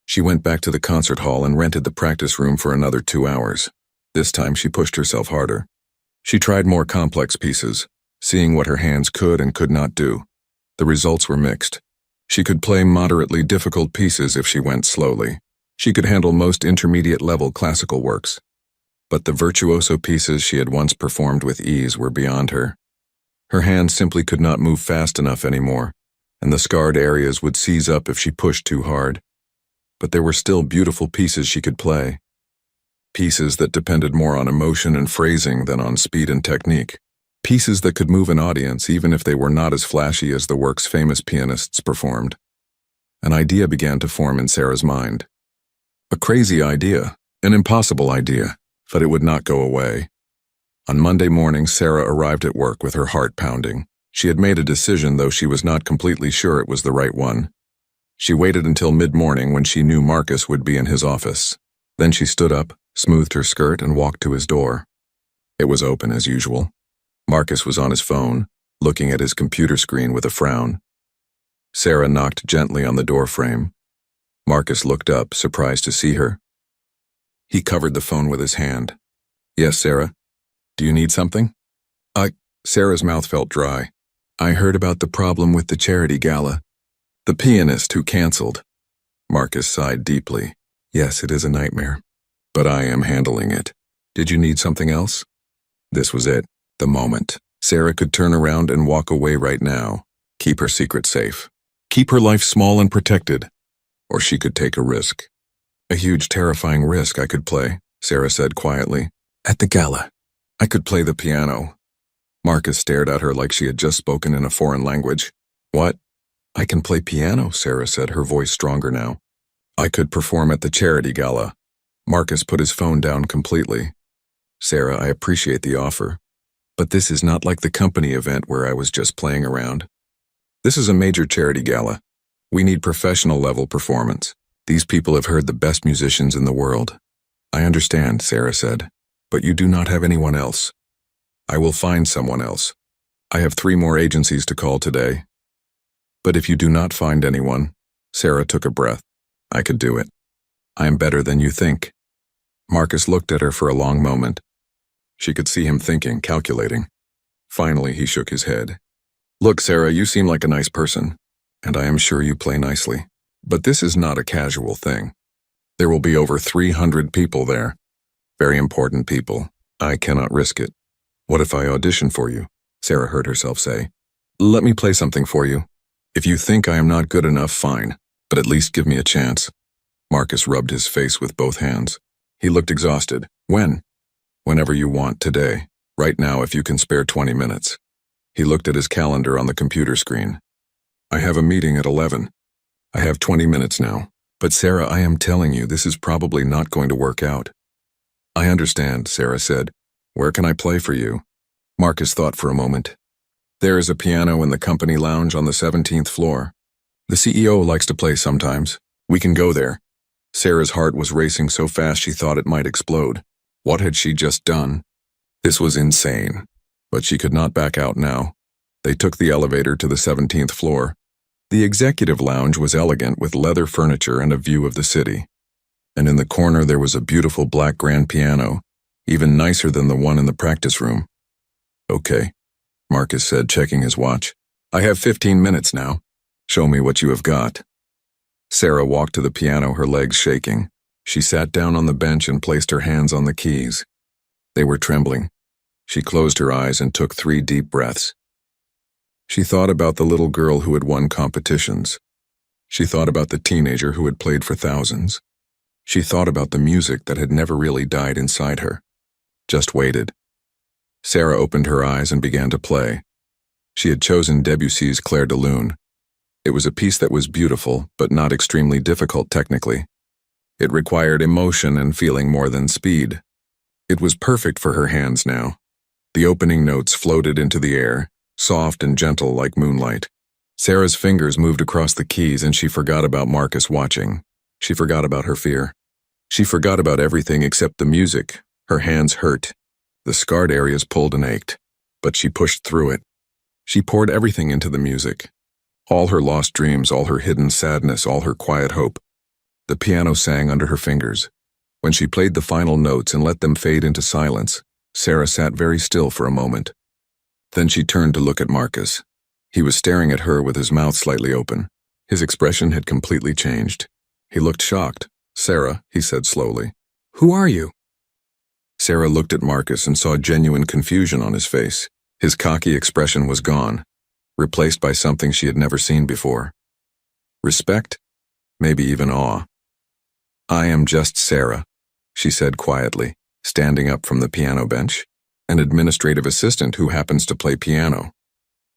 She went back to the concert hall and rented the practice room for another 2 hours. This time she pushed herself harder. She tried more complex pieces, seeing what her hands could and could not do. The results were mixed. She could play moderately difficult pieces if she went slowly. She could handle most intermediate-level classical works. But the virtuoso pieces she had once performed with ease were beyond her. Her hands simply could not move fast enough anymore, and the scarred areas would seize up if she pushed too hard. But there were still beautiful pieces she could play. Pieces that depended more on emotion and phrasing than on speed and technique. Pieces that could move an audience even if they were not as flashy as the work's famous pianists performed. An idea began to form in Sarah's mind. A crazy idea, an impossible idea, but it would not go away. On Monday morning, Sarah arrived at work with her heart pounding. She had made a decision, though she was not completely sure it was the right one. She waited until mid-morning when she knew Marcus would be in his office. Then she stood up, smoothed her skirt, and walked to his door. It was open as usual. Marcus was on his phone, looking at his computer screen with a frown. Sarah knocked gently on the door frame. Marcus looked up, surprised to see her. He covered the phone with his hand. "Yes, Sarah? Do you need something?" Sarah's mouth felt dry. "I heard about the problem with the charity gala. The pianist who canceled." Marcus sighed deeply. "Yes, it is a nightmare. But I am handling it. Did you need something else?" This was it, the moment. Sarah could turn around and walk away right now. Keep her secret safe. Keep her life small and protected. Or she could take a risk. "A huge, terrifying risk I could play," Sarah said quietly. "At the gala. I could play the piano." Marcus stared at her like she had just spoken in a foreign language. "What?" "I can play piano," Sarah said, her voice stronger now. "I could perform at the charity gala." Marcus put his phone down completely. "Sarah, I appreciate the offer. But this is not like the company event where I was just playing around. This is a major charity gala. We need professional-level performance. These people have heard the best musicians in the world. I understand, Sarah said, but you do not have anyone else. I will find someone else. I have 3 more agencies to call today. But if you do not find anyone, Sarah took a breath. I could do it. I am better than you think. Marcus looked at her for a long moment. She could see him thinking, calculating. Finally, he shook his head. Look, Sarah, you seem like a nice person, and I am sure you play nicely. But this is not a casual thing. There will be over 300 people there. Very important people. I cannot risk it. What if I audition for you? Sarah heard herself say. Let me play something for you. If you think I am not good enough, fine, but at least give me a chance. Marcus rubbed his face with both hands. He looked exhausted. When? Whenever you want, today. Right now, if you can spare 20 minutes. He looked at his calendar on the computer screen. I have a meeting at 11. I have 20 minutes now. But Sarah, I am telling you, this is probably not going to work out. I understand, Sarah said. Where can I play for you? Marcus thought for a moment. There is a piano in the company lounge on the 17th floor. The CEO likes to play sometimes. We can go there. Sarah's heart was racing so fast she thought it might explode. What had she just done? This was insane. But she could not back out now. They took the elevator to the 17th floor. The executive lounge was elegant with leather furniture and a view of the city. And in the corner there was a beautiful black grand piano, even nicer than the one in the practice room. Okay, Marcus said, checking his watch. I have 15 minutes now. Show me what you have got. Sarah walked to the piano, her legs shaking. She sat down on the bench and placed her hands on the keys. They were trembling. She closed her eyes and took 3 deep breaths. She thought about the little girl who had won competitions. She thought about the teenager who had played for thousands. She thought about the music that had never really died inside her. Just waited. Sarah opened her eyes and began to play. She had chosen Debussy's Clair de Lune. It was a piece that was beautiful, but not extremely difficult technically. It required emotion and feeling more than speed. It was perfect for her hands now. The opening notes floated into the air, soft and gentle like moonlight. Sarah's fingers moved across the keys and she forgot about Marcus watching. She forgot about her fear. She forgot about everything except the music. Her hands hurt. The scarred areas pulled and ached. But she pushed through it. She poured everything into the music. All her lost dreams, all her hidden sadness, all her quiet hope. The piano sang under her fingers. When she played the final notes and let them fade into silence, Sarah sat very still for a moment. Then she turned to look at Marcus. He was staring at her with his mouth slightly open. His expression had completely changed. He looked shocked. Sarah, he said slowly. Who are you? Sarah looked at Marcus and saw genuine confusion on his face. His cocky expression was gone, replaced by something she had never seen before. Respect? Maybe even awe. I am just Sarah, she said quietly, standing up from the piano bench. An administrative assistant who happens to play piano.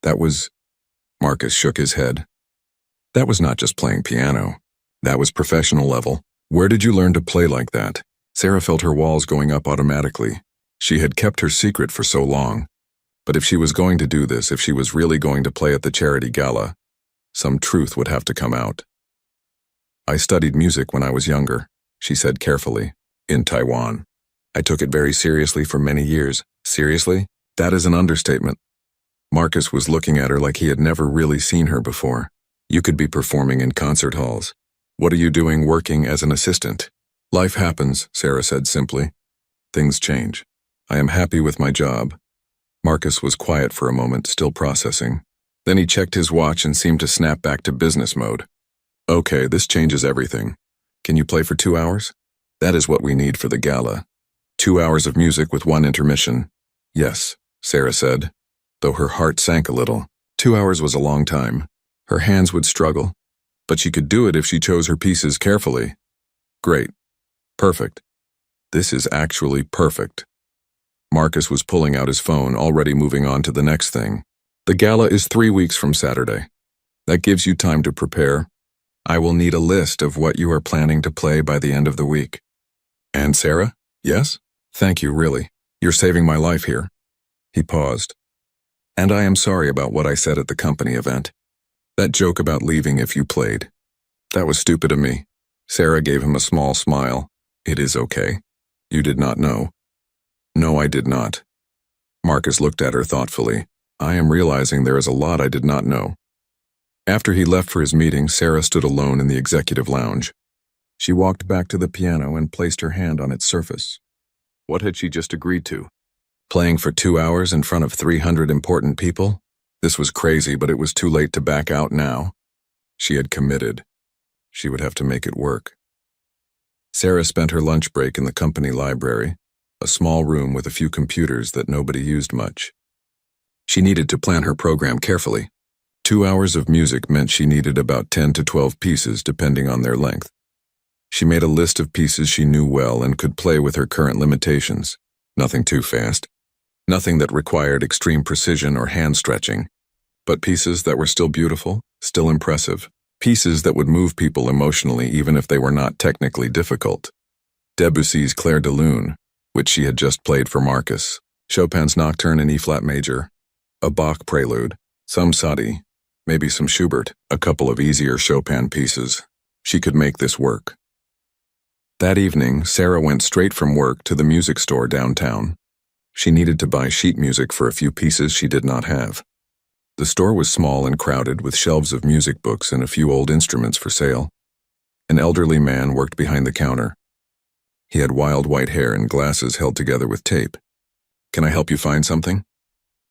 That was... Marcus shook his head. That was not just playing piano. That was professional level. Where did you learn to play like that? Sarah felt her walls going up automatically. She had kept her secret for so long. But if she was going to do this, if she was really going to play at the charity gala, some truth would have to come out. I studied music when I was younger, she said carefully, in Taiwan. I took it very seriously for many years. Seriously? That is an understatement. Marcus was looking at her like he had never really seen her before. You could be performing in concert halls. What are you doing working as an assistant? Life happens, Sarah said simply. Things change. I am happy with my job. Marcus was quiet for a moment, still processing. Then he checked his watch and seemed to snap back to business mode. Okay, this changes everything. Can you play for 2 hours? That is what we need for the gala. 2 hours of music with 1 intermission. Yes, Sarah said, though her heart sank a little. 2 hours was a long time. Her hands would struggle, but she could do it if she chose her pieces carefully. Great. Perfect. This is actually perfect. Marcus was pulling out his phone, already moving on to the next thing. The gala is 3 weeks from Saturday. That gives you time to prepare. I will need a list of what you are planning to play by the end of the week. And Sarah? Yes? Thank you, really. You're saving my life here. He paused. And I am sorry about what I said at the company event. That joke about leaving if you played. That was stupid of me. Sarah gave him a small smile. It is okay. You did not know. No, I did not. Marcus looked at her thoughtfully. I am realizing there is a lot I did not know. After he left for his meeting, Sarah stood alone in the executive lounge. She walked back to the piano and placed her hand on its surface. What had she just agreed to? Playing for 2 hours in front of 300 important people? This was crazy, but it was too late to back out now. She had committed. She would have to make it work. Sarah spent her lunch break in the company library, a small room with a few computers that nobody used much. She needed to plan her program carefully. 2 hours of music meant she needed about 10 to 12 pieces depending on their length. She made a list of pieces she knew well and could play with her current limitations. Nothing too fast. Nothing that required extreme precision or hand stretching. But pieces that were still beautiful, still impressive. Pieces that would move people emotionally even if they were not technically difficult. Debussy's Clair de Lune, which she had just played for Marcus. Chopin's Nocturne in E-flat major. A Bach prelude. Some Satie. Maybe some Schubert. A couple of easier Chopin pieces. She could make this work. That evening, Sarah went straight from work to the music store downtown. She needed to buy sheet music for a few pieces she did not have. The store was small and crowded with shelves of music books and a few old instruments for sale. An elderly man worked behind the counter. He had wild white hair and glasses held together with tape. Can I help you find something?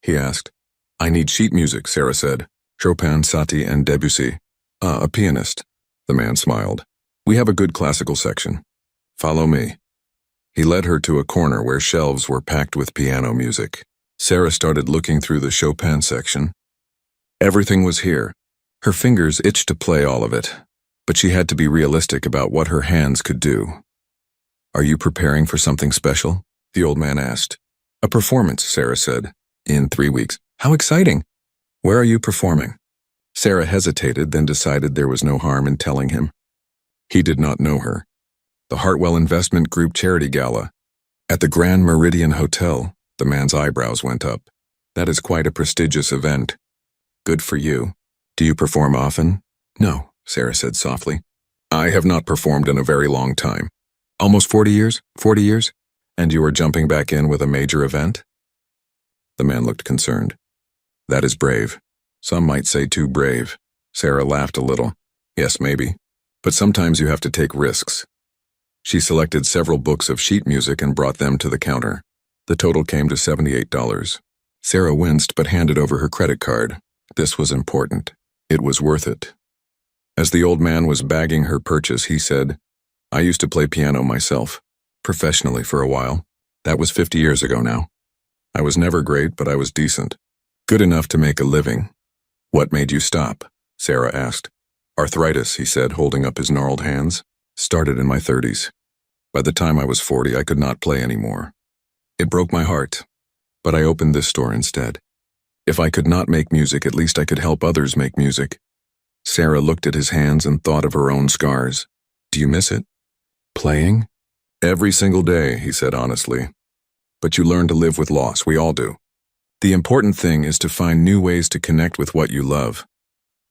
He asked. I need sheet music, Sarah said. Chopin, Satie, and Debussy. A pianist. The man smiled. We have a good classical section. Follow me. He led her to a corner where shelves were packed with piano music. Sarah started looking through the Chopin section. Everything was here. Her fingers itched to play all of it, but she had to be realistic about what her hands could do. Are you preparing for something special? The old man asked. A performance, Sarah said. In 3 weeks. How exciting! Where are you performing? Sarah hesitated, then decided there was no harm in telling him. He did not know her. The Hartwell Investment Group Charity Gala. At the Grand Meridian Hotel, the man's eyebrows went up. That is quite a prestigious event. Good for you. Do you perform often? No, Sarah said softly. I have not performed in a very long time. Almost 40 years? 40 years? And you are jumping back in with a major event? The man looked concerned. That is brave. Some might say too brave. Sarah laughed a little. Yes, maybe. But sometimes you have to take risks. She selected several books of sheet music and brought them to the counter. The total came to $78. Sarah winced but handed over her credit card. This was important. It was worth it. As the old man was bagging her purchase, he said, I used to play piano myself, professionally for a while. That was 50 years ago now. I was never great, but I was decent. Good enough to make a living. What made you stop? Sarah asked. Arthritis, he said, holding up his gnarled hands. Started in my 30s. By the time I was 40, I could not play anymore. It broke my heart, but I opened this store instead. If I could not make music, at least I could help others make music. Sarah looked at his hands and thought of her own scars. Do you miss it? Playing? Every single day, he said honestly. But you learn to live with loss, we all do. The important thing is to find new ways to connect with what you love.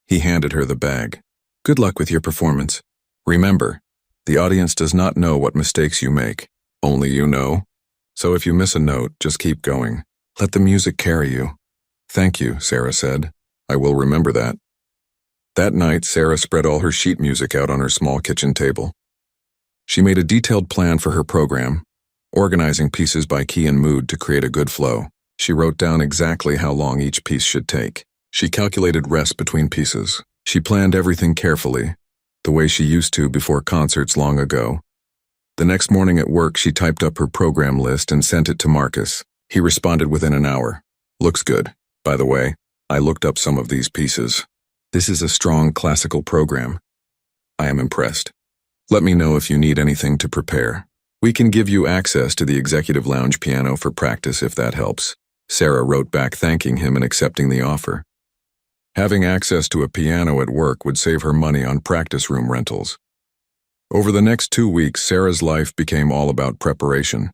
He handed her the bag. Good luck with your performance. Remember, the audience does not know what mistakes you make. Only you know. So if you miss a note, just keep going. Let the music carry you. Thank you, Sarah said. I will remember that. That night, Sarah spread all her sheet music out on her small kitchen table. She made a detailed plan for her program, organizing pieces by key and mood to create a good flow. She wrote down exactly how long each piece should take. She calculated rest between pieces. She planned everything carefully, the way she used to before concerts long ago. The next morning at work, she typed up her program list and sent it to Marcus. He responded within an hour. Looks good. By the way, I looked up some of these pieces. This is a strong classical program. I am impressed. Let me know if you need anything to prepare. We can give you access to the executive lounge piano for practice if that helps. Sarah wrote back thanking him and accepting the offer. Having access to a piano at work would save her money on practice room rentals. Over the next 2 weeks, Sarah's life became all about preparation.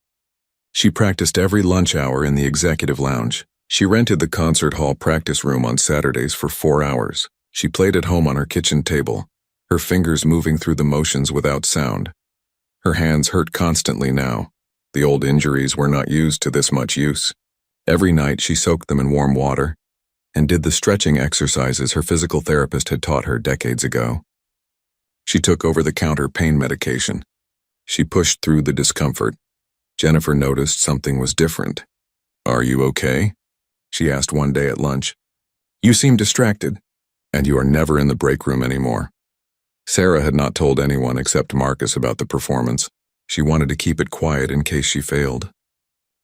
She practiced every lunch hour in the executive lounge. She rented the concert hall practice room on Saturdays for 4 hours. She played at home on her kitchen table, her fingers moving through the motions without sound. Her hands hurt constantly now. The old injuries were not used to this much use. Every night she soaked them in warm water and did the stretching exercises her physical therapist had taught her decades ago. She took over-the-counter pain medication. She pushed through the discomfort. Jennifer noticed something was different. "Are you okay?" she asked one day at lunch. "You seem distracted, and you are never in the break room anymore." Sarah had not told anyone except Marcus about the performance. She wanted to keep it quiet in case she failed.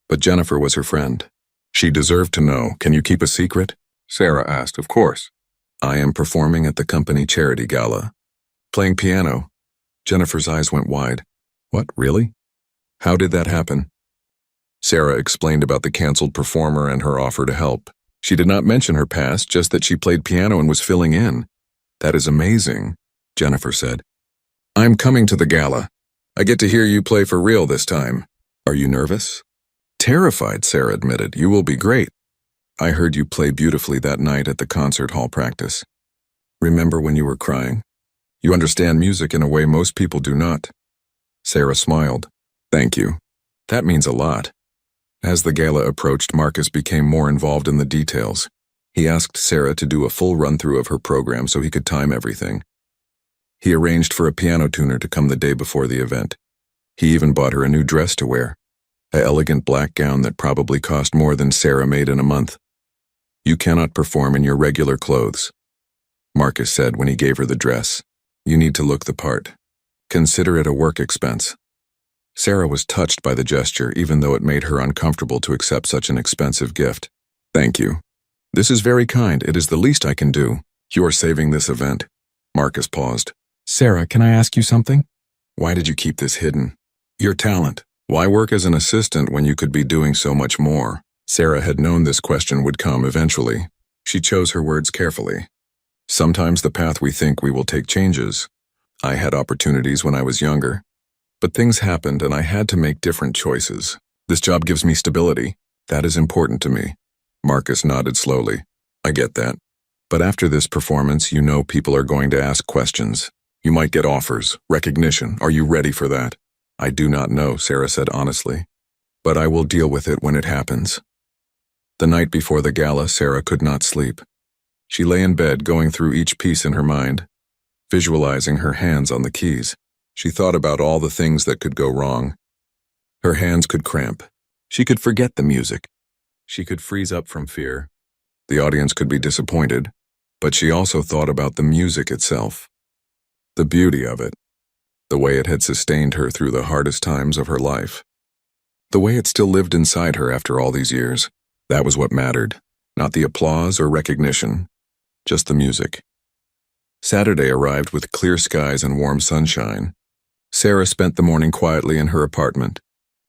But Jennifer was her friend. She deserved to know. "Can you keep a secret?" Sarah asked. "Of course. I am performing at the company charity gala. Playing piano." Jennifer's eyes went wide. "What, really? How did that happen?" Sarah explained about the canceled performer and her offer to help. She did not mention her past, just that she played piano and was filling in. "That is amazing," Jennifer said. "I'm coming to the gala. I get to hear you play for real this time. Are you nervous?" "Terrified," Sarah admitted. "You will be great. I heard you play beautifully that night at the concert hall practice. Remember when you were crying? You understand music in a way most people do not." Sarah smiled. "Thank you. That means a lot." As the gala approached, Marcus became more involved in the details. He asked Sarah to do a full run-through of her program so he could time everything. He arranged for a piano tuner to come the day before the event. He even bought her a new dress to wear, an elegant black gown that probably cost more than Sarah made in a month. "You cannot perform in your regular clothes," Marcus said when he gave her the dress. "You need to look the part. Consider it a work expense." Sarah was touched by the gesture, even though it made her uncomfortable to accept such an expensive gift. "Thank you. This is very kind. It is the least I can do. You are saving this event." Marcus paused. "Sarah, can I ask you something? Why did you keep this hidden? Your talent. Why work as an assistant when you could be doing so much more?" Sarah had known this question would come eventually. She chose her words carefully. "Sometimes the path we think we will take changes. I had opportunities when I was younger. But things happened and I had to make different choices. This job gives me stability. That is important to me." Marcus nodded slowly. "I get that. But after this performance, you know people are going to ask questions. You might get offers, recognition. Are you ready for that?" "I do not know," Sarah said honestly. "But I will deal with it when it happens." The night before the gala, Sarah could not sleep. She lay in bed going through each piece in her mind, visualizing her hands on the keys. She thought about all the things that could go wrong. Her hands could cramp. She could forget the music. She could freeze up from fear. The audience could be disappointed, but she also thought about the music itself. The beauty of it. The way it had sustained her through the hardest times of her life. The way it still lived inside her after all these years. That was what mattered. Not the applause or recognition, just the music. Saturday arrived with clear skies and warm sunshine. Sarah spent the morning quietly in her apartment.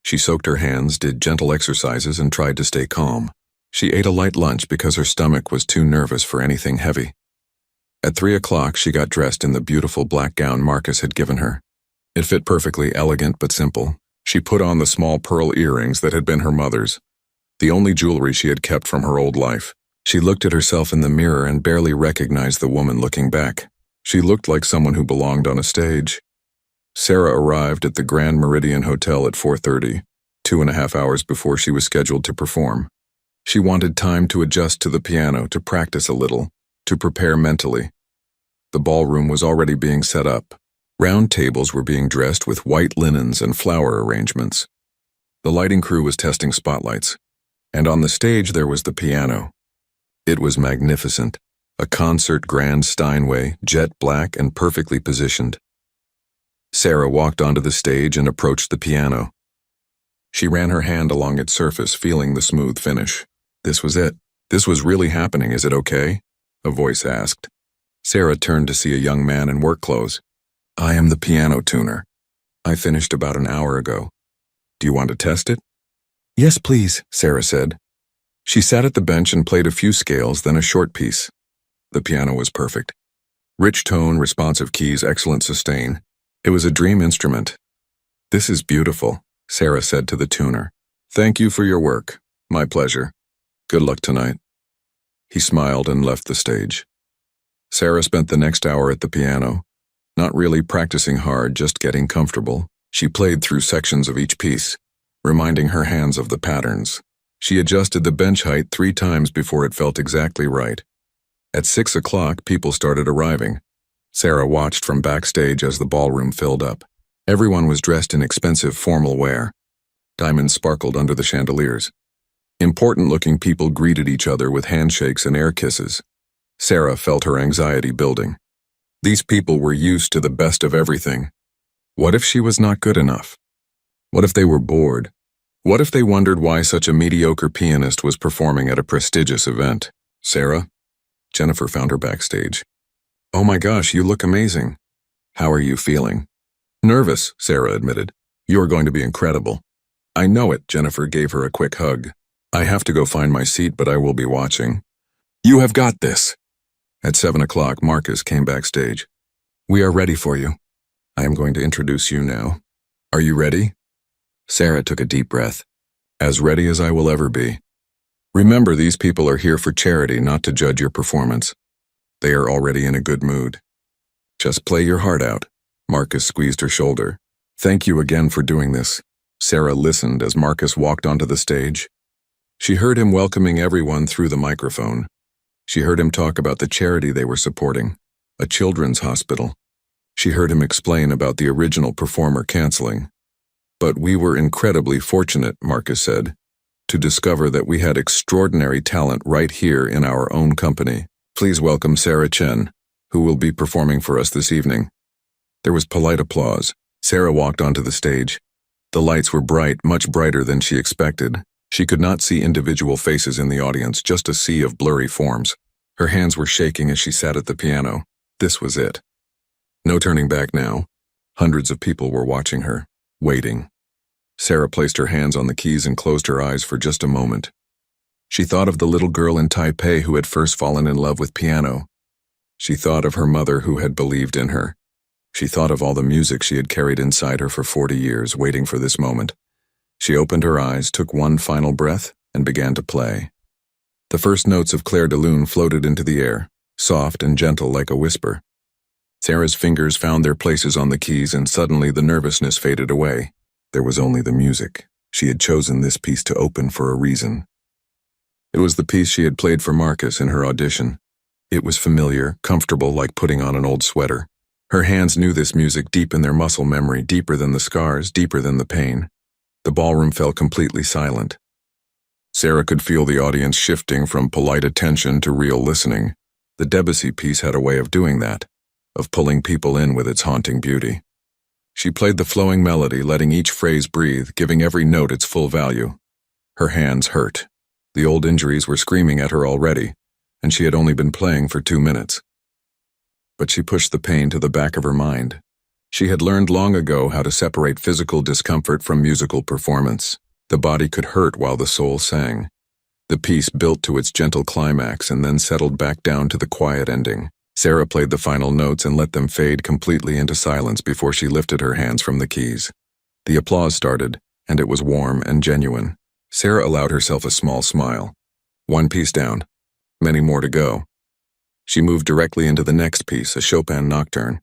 She soaked her hands, did gentle exercises, and tried to stay calm. She ate a light lunch because her stomach was too nervous for anything heavy. At 3 o'clock, she got dressed in the beautiful black gown Marcus had given her. It fit perfectly, elegant but simple. She put on the small pearl earrings that had been her mother's, the only jewelry she had kept from her old life. She looked at herself in the mirror and barely recognized the woman looking back. She looked like someone who belonged on a stage. Sarah arrived at the Grand Meridian Hotel at 4:30, 2.5 hours before she was scheduled to perform. She wanted time to adjust to the piano, to practice a little, to prepare mentally. The ballroom was already being set up. Round tables were being dressed with white linens and flower arrangements. The lighting crew was testing spotlights, and on the stage there was the piano. It was magnificent, a concert grand Steinway, jet black and perfectly positioned. Sarah walked onto the stage and approached the piano. She ran her hand along its surface, feeling the smooth finish. This was it. This was really happening. "Is it okay?" a voice asked. Sarah turned to see a young man in work clothes. "I am the piano tuner. I finished about an hour ago. Do you want to test it?" "Yes, please," Sarah said. She sat at the bench and played a few scales, then a short piece. The piano was perfect. Rich tone, responsive keys, excellent sustain. It was a dream instrument. "This is beautiful," Sarah said to the tuner. "Thank you for your work. My pleasure." Good luck tonight." He smiled and left the stage. Sarah spent the next hour at the piano, not really practicing hard, just getting comfortable. She played through sections of each piece, reminding her hands of the patterns. She adjusted the bench height 3 times before it felt exactly right. At 6 o'clock, people started arriving. Sarah watched from backstage as the ballroom filled up. Everyone was dressed in expensive formal wear. Diamonds sparkled under the chandeliers. Important-looking people greeted each other with handshakes and air kisses. Sarah felt her anxiety building. These people were used to the best of everything. What if she was not good enough? What if they were bored? What if they wondered why such a mediocre pianist was performing at a prestigious event? "Sarah?" Jennifer found her backstage. "Oh my gosh, you look amazing. How are you feeling?" "Nervous," Sarah admitted. "You are going to be incredible." "I know it," Jennifer gave her a quick hug. "I have to go find my seat, but I will be watching." "You have got this." At 7 o'clock, Marcus came backstage. "We are ready for you. I am going to introduce you now. Are you ready?" Sarah took a deep breath. "As ready as I will ever be. Remember, these people are here for charity, not to judge your performance. They are already in a good mood. Just play your heart out." Marcus squeezed her shoulder. "Thank you again for doing this." Sarah listened as Marcus walked onto the stage. She heard him welcoming everyone through the microphone. She heard him talk about the charity they were supporting, a children's hospital. She heard him explain about the original performer canceling. "But we were incredibly fortunate," Marcus said, "to discover that we had extraordinary talent right here in our own company. Please welcome Sarah Chen, who will be performing for us this evening." There was polite applause. Sarah walked onto the stage. The lights were bright, much brighter than she expected. She could not see individual faces in the audience, just a sea of blurry forms. Her hands were shaking as she sat at the piano. This was it. No turning back now. Hundreds of people were watching her, waiting. Sarah placed her hands on the keys and closed her eyes for just a moment. She thought of the little girl in Taipei who had first fallen in love with piano. She thought of her mother who had believed in her. She thought of all the music she had carried inside her for 40 years, waiting for this moment. She opened her eyes, took one final breath, and began to play. The first notes of Clair de Lune floated into the air, soft and gentle like a whisper. Sarah's fingers found their places on the keys, and suddenly the nervousness faded away. There was only the music. She had chosen this piece to open for a reason. It was the piece she had played for Marcus in her audition. It was familiar, comfortable, like putting on an old sweater. Her hands knew this music deep in their muscle memory, deeper than the scars, deeper than the pain. The ballroom fell completely silent. Sarah could feel the audience shifting from polite attention to real listening. The Debussy piece had a way of doing that, of pulling people in with its haunting beauty. She played the flowing melody, letting each phrase breathe, giving every note its full value. Her hands hurt. The old injuries were screaming at her already, and she had only been playing for 2 minutes. But she pushed the pain to the back of her mind. She had learned long ago how to separate physical discomfort from musical performance. The body could hurt while the soul sang. The piece built to its gentle climax and then settled back down to the quiet ending. Sarah played the final notes and let them fade completely into silence before she lifted her hands from the keys. The applause started, and it was warm and genuine. Sarah allowed herself a small smile. One piece down. Many more to go. She moved directly into the next piece, a Chopin nocturne.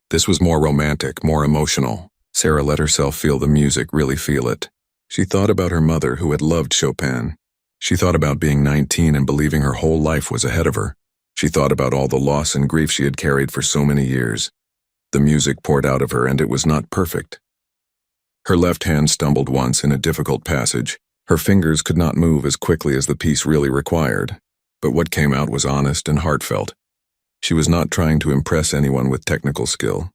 This was more romantic, more emotional. Sarah let herself feel the music, really feel it. She thought about her mother who had loved Chopin. She thought about being 19 and believing her whole life was ahead of her. She thought about all the loss and grief she had carried for so many years. The music poured out of her, and it was not perfect. Her left hand stumbled once in a difficult passage. Her fingers could not move as quickly as the piece really required. But what came out was honest and heartfelt. She was not trying to impress anyone with technical skill.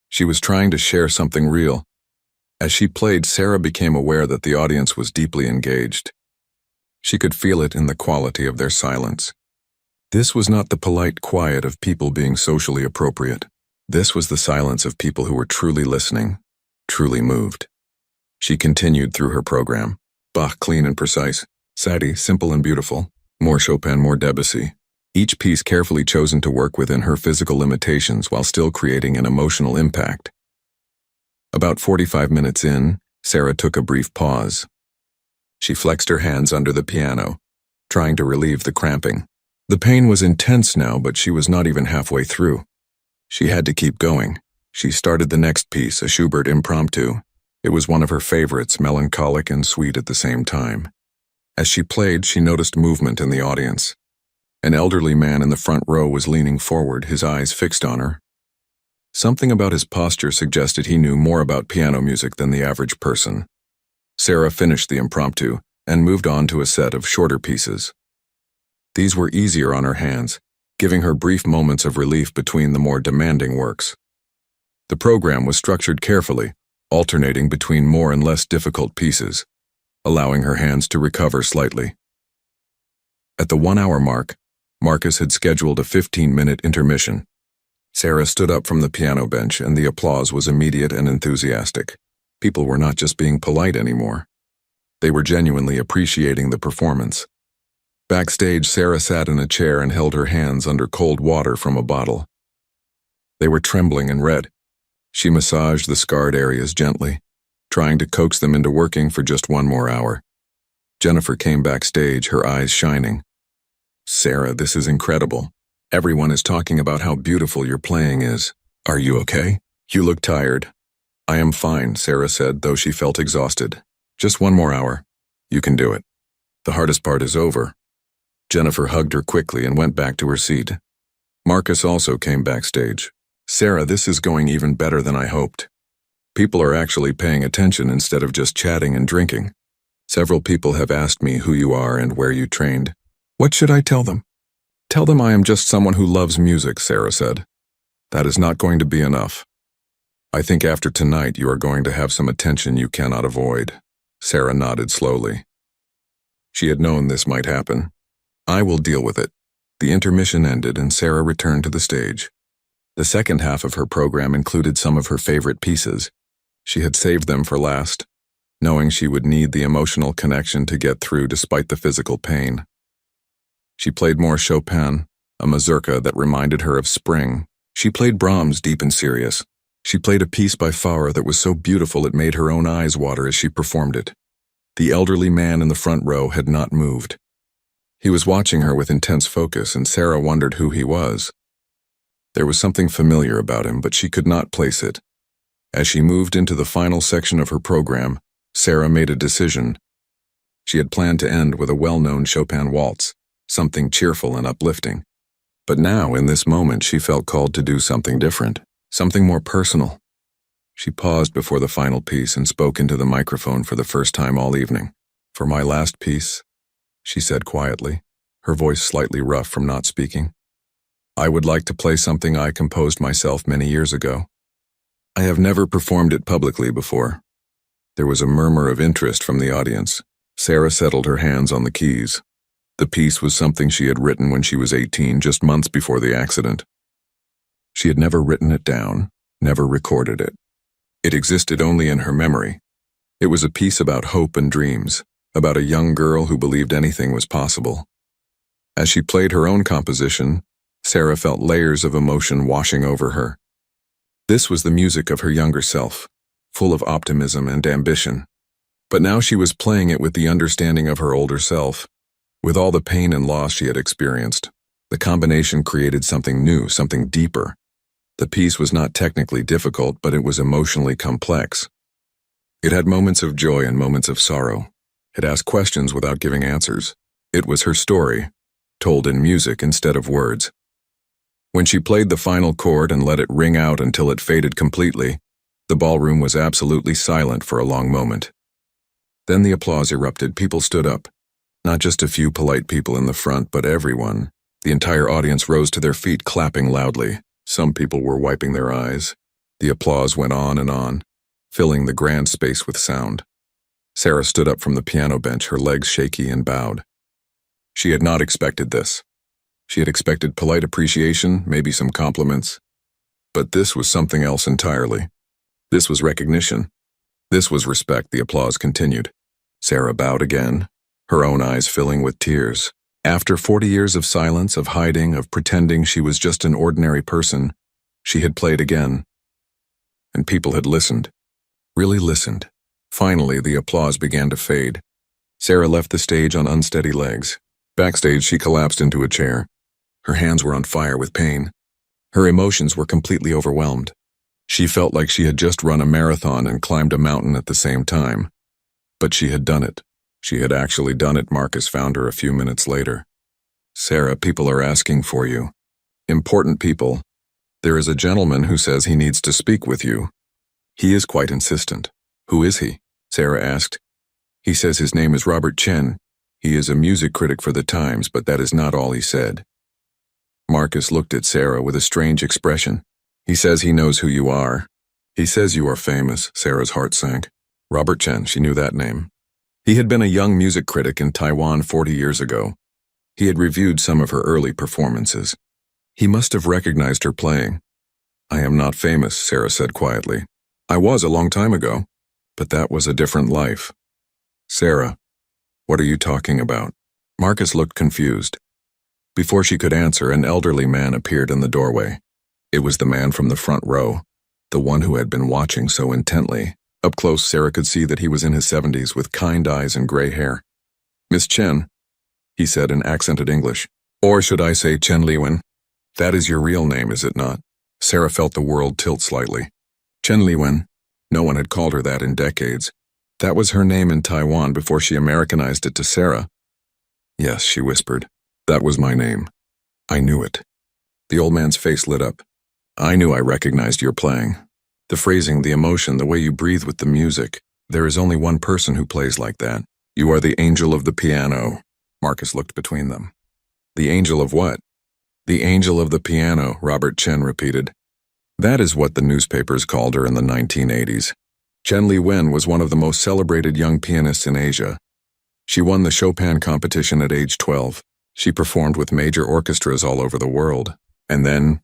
She was trying to share something real. As she played, Sarah became aware that the audience was deeply engaged. She could feel it in the quality of their silence. This was not the polite quiet of people being socially appropriate. This was the silence of people who were truly listening, truly moved. She continued through her program. Bach, clean and precise. Satie, simple and beautiful. More Chopin, more Debussy. Each piece carefully chosen to work within her physical limitations while still creating an emotional impact. About 45 minutes in, Sarah took a brief pause. She flexed her hands under the piano, trying to relieve the cramping. The pain was intense now, but she was not even halfway through. She had to keep going. She started the next piece, a Schubert impromptu. It was one of her favorites, melancholic and sweet at the same time. As she played, she noticed movement in the audience. An elderly man in the front row was leaning forward, his eyes fixed on her. Something about his posture suggested he knew more about piano music than the average person. Sarah finished the impromptu and moved on to a set of shorter pieces. These were easier on her hands, giving her brief moments of relief between the more demanding works. The program was structured carefully, alternating between more and less difficult pieces, allowing her hands to recover slightly. At the 1-hour mark, Marcus had scheduled a 15-minute intermission. Sarah stood up from the piano bench, and the applause was immediate and enthusiastic. People were not just being polite anymore. They were genuinely appreciating the performance. Backstage, Sarah sat in a chair and held her hands under cold water from a bottle. They were trembling and red. She massaged the scarred areas gently, trying to coax them into working for just 1 more hour. Jennifer came backstage, her eyes shining. "Sarah, this is incredible. Everyone is talking about how beautiful your playing is. Are you okay? You look tired." "I am fine," Sarah said, though she felt exhausted. "Just 1 more hour. You can do it. The hardest part is over." Jennifer hugged her quickly and went back to her seat. Marcus also came backstage. "Sarah, this is going even better than I hoped. People are actually paying attention instead of just chatting and drinking. Several people have asked me who you are and where you trained. What should I tell them?" "Tell them I am just someone who loves music," Sarah said. "That is not going to be enough. I think after tonight you are going to have some attention you cannot avoid." Sarah nodded slowly. She had known this might happen. "I will deal with it." The intermission ended and Sarah returned to the stage. The second half of her program included some of her favorite pieces. She had saved them for last, knowing she would need the emotional connection to get through despite the physical pain. She played more Chopin, a mazurka that reminded her of spring. She played Brahms, deep and serious. She played a piece by Faure that was so beautiful it made her own eyes water as she performed it. The elderly man in the front row had not moved. He was watching her with intense focus, and Sarah wondered who he was. There was something familiar about him, but she could not place it. As she moved into the final section of her program, Sarah made a decision. She had planned to end with a well-known Chopin waltz, something cheerful and uplifting. But now, in this moment, she felt called to do something different, something more personal. She paused before the final piece and spoke into the microphone for the first time all evening. "For my last piece," she said quietly, her voice slightly rough from not speaking, "I would like to play something I composed myself many years ago. I have never performed it publicly before." There was a murmur of interest from the audience. Sarah settled her hands on the keys. The piece was something she had written when she was 18, just months before the accident. She had never written it down, never recorded it. It existed only in her memory. It was a piece about hope and dreams, about a young girl who believed anything was possible. As she played her own composition, Sarah felt layers of emotion washing over her. This was the music of her younger self, full of optimism and ambition. But now she was playing it with the understanding of her older self. With all the pain and loss she had experienced, the combination created something new, something deeper. The piece was not technically difficult, but it was emotionally complex. It had moments of joy and moments of sorrow. It asked questions without giving answers. It was her story, told in music instead of words. When she played the final chord and let it ring out until it faded completely, the ballroom was absolutely silent for a long moment. Then the applause erupted. People stood up. Not just a few polite people in the front, but everyone. The entire audience rose to their feet, clapping loudly. Some people were wiping their eyes. The applause went on, filling the grand space with sound. Sarah stood up from the piano bench, her legs shaky, and bowed. She had not expected this. She had expected polite appreciation, maybe some compliments. But this was something else entirely. This was recognition. This was respect. The applause continued. Sarah bowed again, her own eyes filling with tears. After 40 years of silence, of hiding, of pretending she was just an ordinary person, she had played again. And people had listened. Really listened. Finally, the applause began to fade. Sarah left the stage on unsteady legs. Backstage, she collapsed into a chair. Her hands were on fire with pain. Her emotions were completely overwhelmed. She felt like she had just run a marathon and climbed a mountain at the same time. But she had done it. She had actually done it, Marcus found her a few minutes later. Sarah, people are asking for you. Important people. There is a gentleman who says he needs to speak with you. He is quite insistent. Who is he? Sarah asked. He says his name is Robert Chen. He is a music critic for the Times, but that is not all he said. Marcus looked at Sarah with a strange expression. He says he knows who you are. He says you are famous. Sarah's heart sank. Robert Chen, she knew that name. He had been a young music critic in Taiwan 40 years ago. He had reviewed some of her early performances. He must have recognized her playing. I am not famous, Sarah said quietly. I was a long time ago, but that was a different life. Sarah, what are you talking about? Marcus looked confused. Before she could answer, an elderly man appeared in the doorway. It was the man from the front row, the one who had been watching so intently. Up close, Sarah could see that he was in his 70s with kind eyes and gray hair. Miss Chen, he said in accented English. Or should I say Chen Liwen? That is your real name, is it not? Sarah felt the world tilt slightly. Chen Liwen. No one had called her that in decades. That was her name in Taiwan before she Americanized it to Sarah. Yes, she whispered. That was my name. I knew it. The old man's face lit up. I knew I recognized your playing. The phrasing, the emotion, the way you breathe with the music. There is only one person who plays like that. You are the angel of the piano. Marcus looked between them. The angel of what? The angel of the piano, Robert Chen repeated. That is what the newspapers called her in the 1980s. Chen Liwen was one of the most celebrated young pianists in Asia. She won the Chopin competition at age 12. She performed with major orchestras all over the world. And then,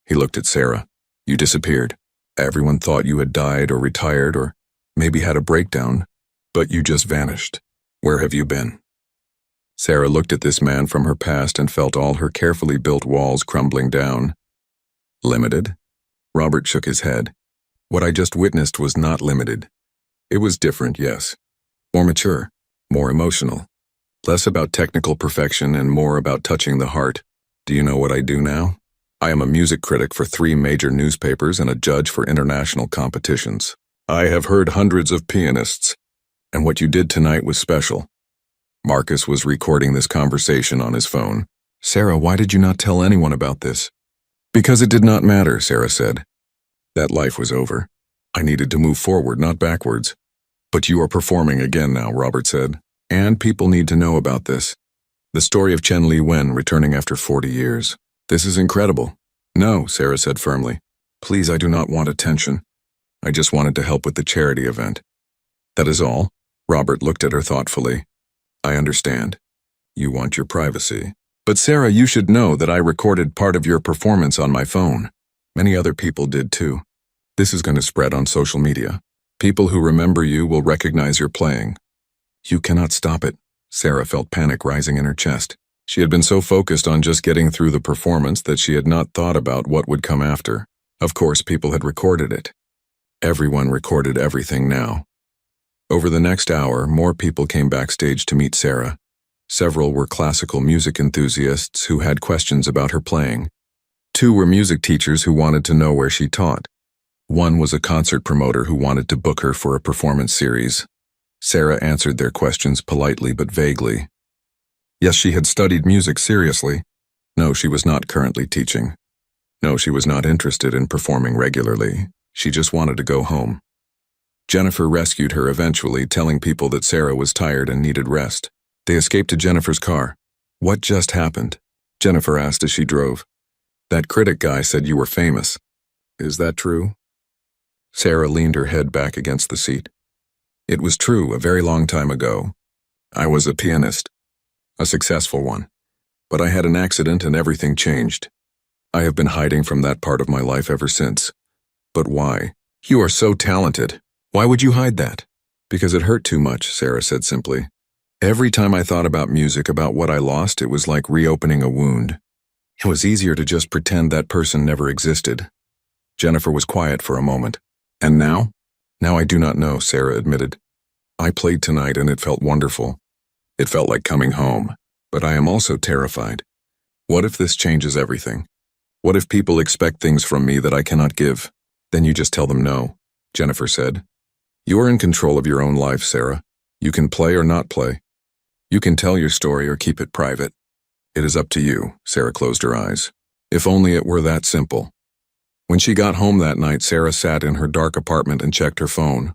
he looked at Sarah. You disappeared. Everyone thought you had died or retired or maybe had a breakdown, but you just vanished. Where have you been? Sarah looked at this man from her past and felt all her carefully built walls crumbling down. Limited? Robert shook his head. What I just witnessed was not limited. It was different, yes. More mature, more emotional. Less about technical perfection and more about touching the heart. Do you know what I do now? I am a music critic for 3 major newspapers and a judge for international competitions. I have heard hundreds of pianists, and what you did tonight was special. Marcus was recording this conversation on his phone. Sarah, why did you not tell anyone about this? Because it did not matter, Sarah said. That life was over. I needed to move forward, not backwards. But you are performing again now, Robert said, and people need to know about this. The story of Chen Liwen returning after 40 years. This is incredible. No, Sarah said firmly. Please, I do not want attention. I just wanted to help with the charity event. That is all. Robert looked at her thoughtfully. I understand. You want your privacy. But Sarah, you should know that I recorded part of your performance on my phone. Many other people did too. This is going to spread on social media. People who remember you will recognize your playing. You cannot stop it. Sarah felt panic rising in her chest. She had been so focused on just getting through the performance that she had not thought about what would come after. Of course, people had recorded it. Everyone recorded everything now. Over the next hour, more people came backstage to meet Sarah. Several were classical music enthusiasts who had questions about her playing. 2 were music teachers who wanted to know where she taught. 1 was a concert promoter who wanted to book her for a performance series. Sarah answered their questions politely but vaguely. Yes, she had studied music seriously. No, she was not currently teaching. No, she was not interested in performing regularly. She just wanted to go home. Jennifer rescued her eventually, telling people that Sarah was tired and needed rest. They escaped to Jennifer's car. What just happened? Jennifer asked as she drove. That critic guy said you were famous. Is that true? Sarah leaned her head back against the seat. It was true, a very long time ago. I was a pianist. A successful one. But I had an accident and everything changed. I have been hiding from that part of my life ever since. But why? You are so talented. Why would you hide that? Because it hurt too much, Sarah said simply. Every time I thought about music, about what I lost, it was like reopening a wound. It was easier to just pretend that person never existed. Jennifer was quiet for a moment. And now? Now I do not know, Sarah admitted. I played tonight and it felt wonderful. It felt like coming home. But I am also terrified. What if this changes everything? What if people expect things from me that I cannot give? Then you just tell them no, Jennifer said. You are in control of your own life, Sarah. You can play or not play. You can tell your story or keep it private. It is up to you, Sarah closed her eyes. If only it were that simple. When she got home that night, Sarah sat in her dark apartment and checked her phone.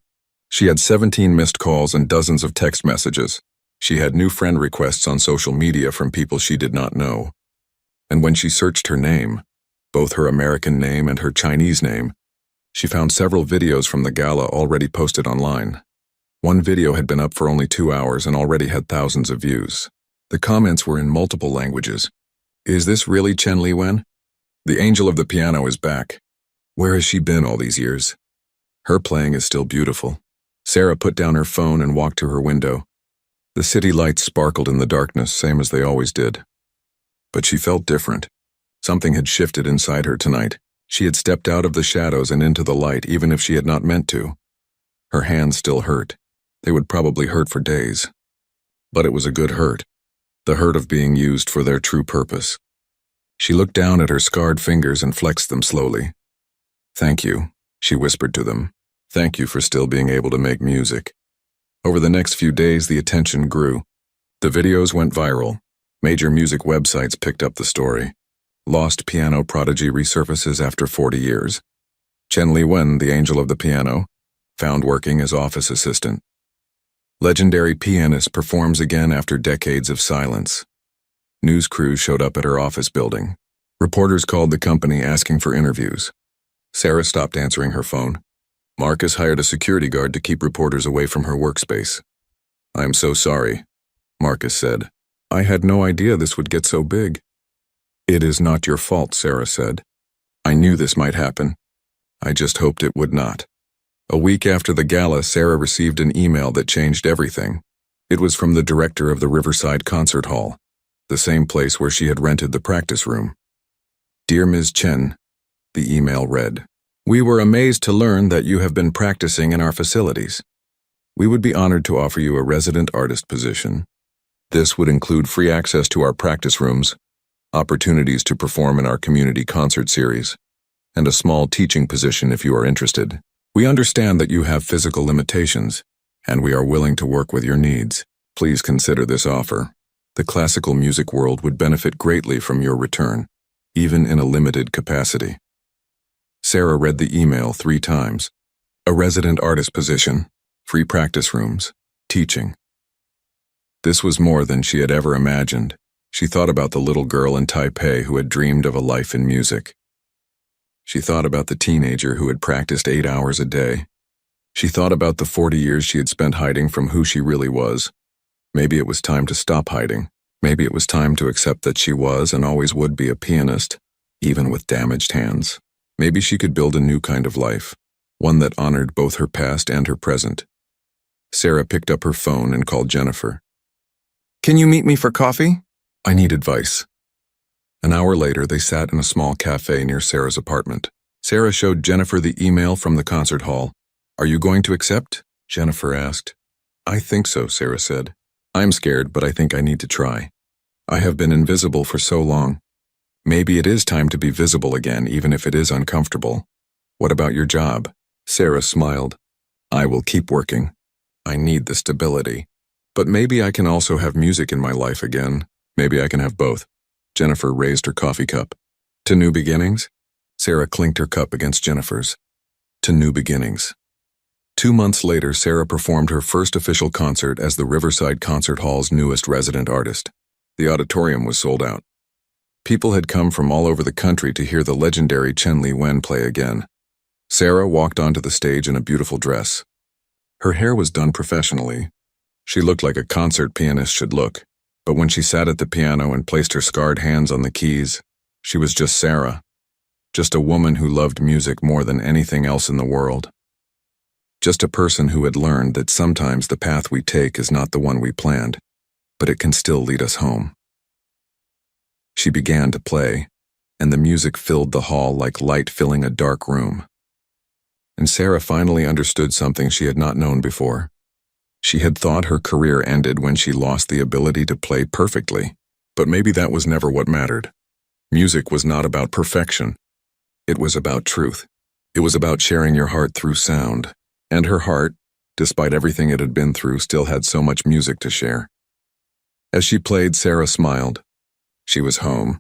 She had 17 missed calls and dozens of text messages. She had new friend requests on social media from people she did not know. And when she searched her name, both her American name and her Chinese name, she found several videos from the gala already posted online. One video had been up for only 2 hours and already had thousands of views. The comments were in multiple languages. Is this really Chen Liwen? The angel of the piano is back. Where has she been all these years? Her playing is still beautiful. Sarah put down her phone and walked to her window. The city lights sparkled in the darkness, same as they always did. But she felt different. Something had shifted inside her tonight. She had stepped out of the shadows and into the light, even if she had not meant to. Her hands still hurt. They would probably hurt for days. But it was a good hurt. The hurt of being used for their true purpose. She looked down at her scarred fingers and flexed them slowly. Thank you, she whispered to them. Thank you for still being able to make music. Over the next few days, the attention grew. The videos went viral. Major music websites picked up the story. Lost piano prodigy resurfaces after 40 years. Chen Liwen, the angel of the piano, found working as office assistant. Legendary pianist performs again after decades of silence. News crews showed up at her office building. Reporters called the company asking for interviews. Sarah stopped answering her phone. Marcus hired a security guard to keep reporters away from her workspace. I am so sorry, Marcus said. I had no idea this would get so big. It is not your fault, Sarah said. I knew this might happen. I just hoped it would not. A week after the gala, Sarah received an email that changed everything. It was from the director of the Riverside Concert Hall, the same place where she had rented the practice room. Dear Ms. Chen, the email read, we were amazed to learn that you have been practicing in our facilities. We would be honored to offer you a resident artist position. This would include free access to our practice rooms, opportunities to perform in our community concert series, and a small teaching position if you are interested. We understand that you have physical limitations, and we are willing to work with your needs. Please consider this offer. The classical music world would benefit greatly from your return, even in a limited capacity. Sarah read the email 3 times. A resident artist position, free practice rooms, teaching. This was more than she had ever imagined. She thought about the little girl in Taipei who had dreamed of a life in music. She thought about the teenager who had practiced 8 hours a day. She thought about the 40 years she had spent hiding from who she really was. Maybe it was time to stop hiding. Maybe it was time to accept that she was and always would be a pianist, even with damaged hands. Maybe she could build a new kind of life, one that honored both her past and her present. Sarah picked up her phone and called Jennifer. Can you meet me for coffee? I need advice. An hour later, they sat in a small cafe near Sarah's apartment. Sarah showed Jennifer the email from the concert hall. Are you going to accept? Jennifer asked. I think so, Sarah said. I'm scared, but I think I need to try. I have been invisible for so long. Maybe it is time to be visible again, even if it is uncomfortable. What about your job? Sarah smiled. I will keep working. I need the stability. But maybe I can also have music in my life again. Maybe I can have both. Jennifer raised her coffee cup. To new beginnings? Sarah clinked her cup against Jennifer's. To new beginnings. 2 months later, Sarah performed her first official concert as the Riverside Concert Hall's newest resident artist. The auditorium was sold out. People had come from all over the country to hear the legendary Chen Liwen play again. Sarah walked onto the stage in a beautiful dress. Her hair was done professionally. She looked like a concert pianist should look. But when she sat at the piano and placed her scarred hands on the keys, she was just Sarah. Just a woman who loved music more than anything else in the world. Just a person who had learned that sometimes the path we take is not the one we planned, but it can still lead us home. She began to play, and the music filled the hall like light filling a dark room. And Sarah finally understood something she had not known before. She had thought her career ended when she lost the ability to play perfectly. But maybe that was never what mattered. Music was not about perfection. It was about truth. It was about sharing your heart through sound. And her heart, despite everything it had been through, still had so much music to share. As she played, Sarah smiled. She was home,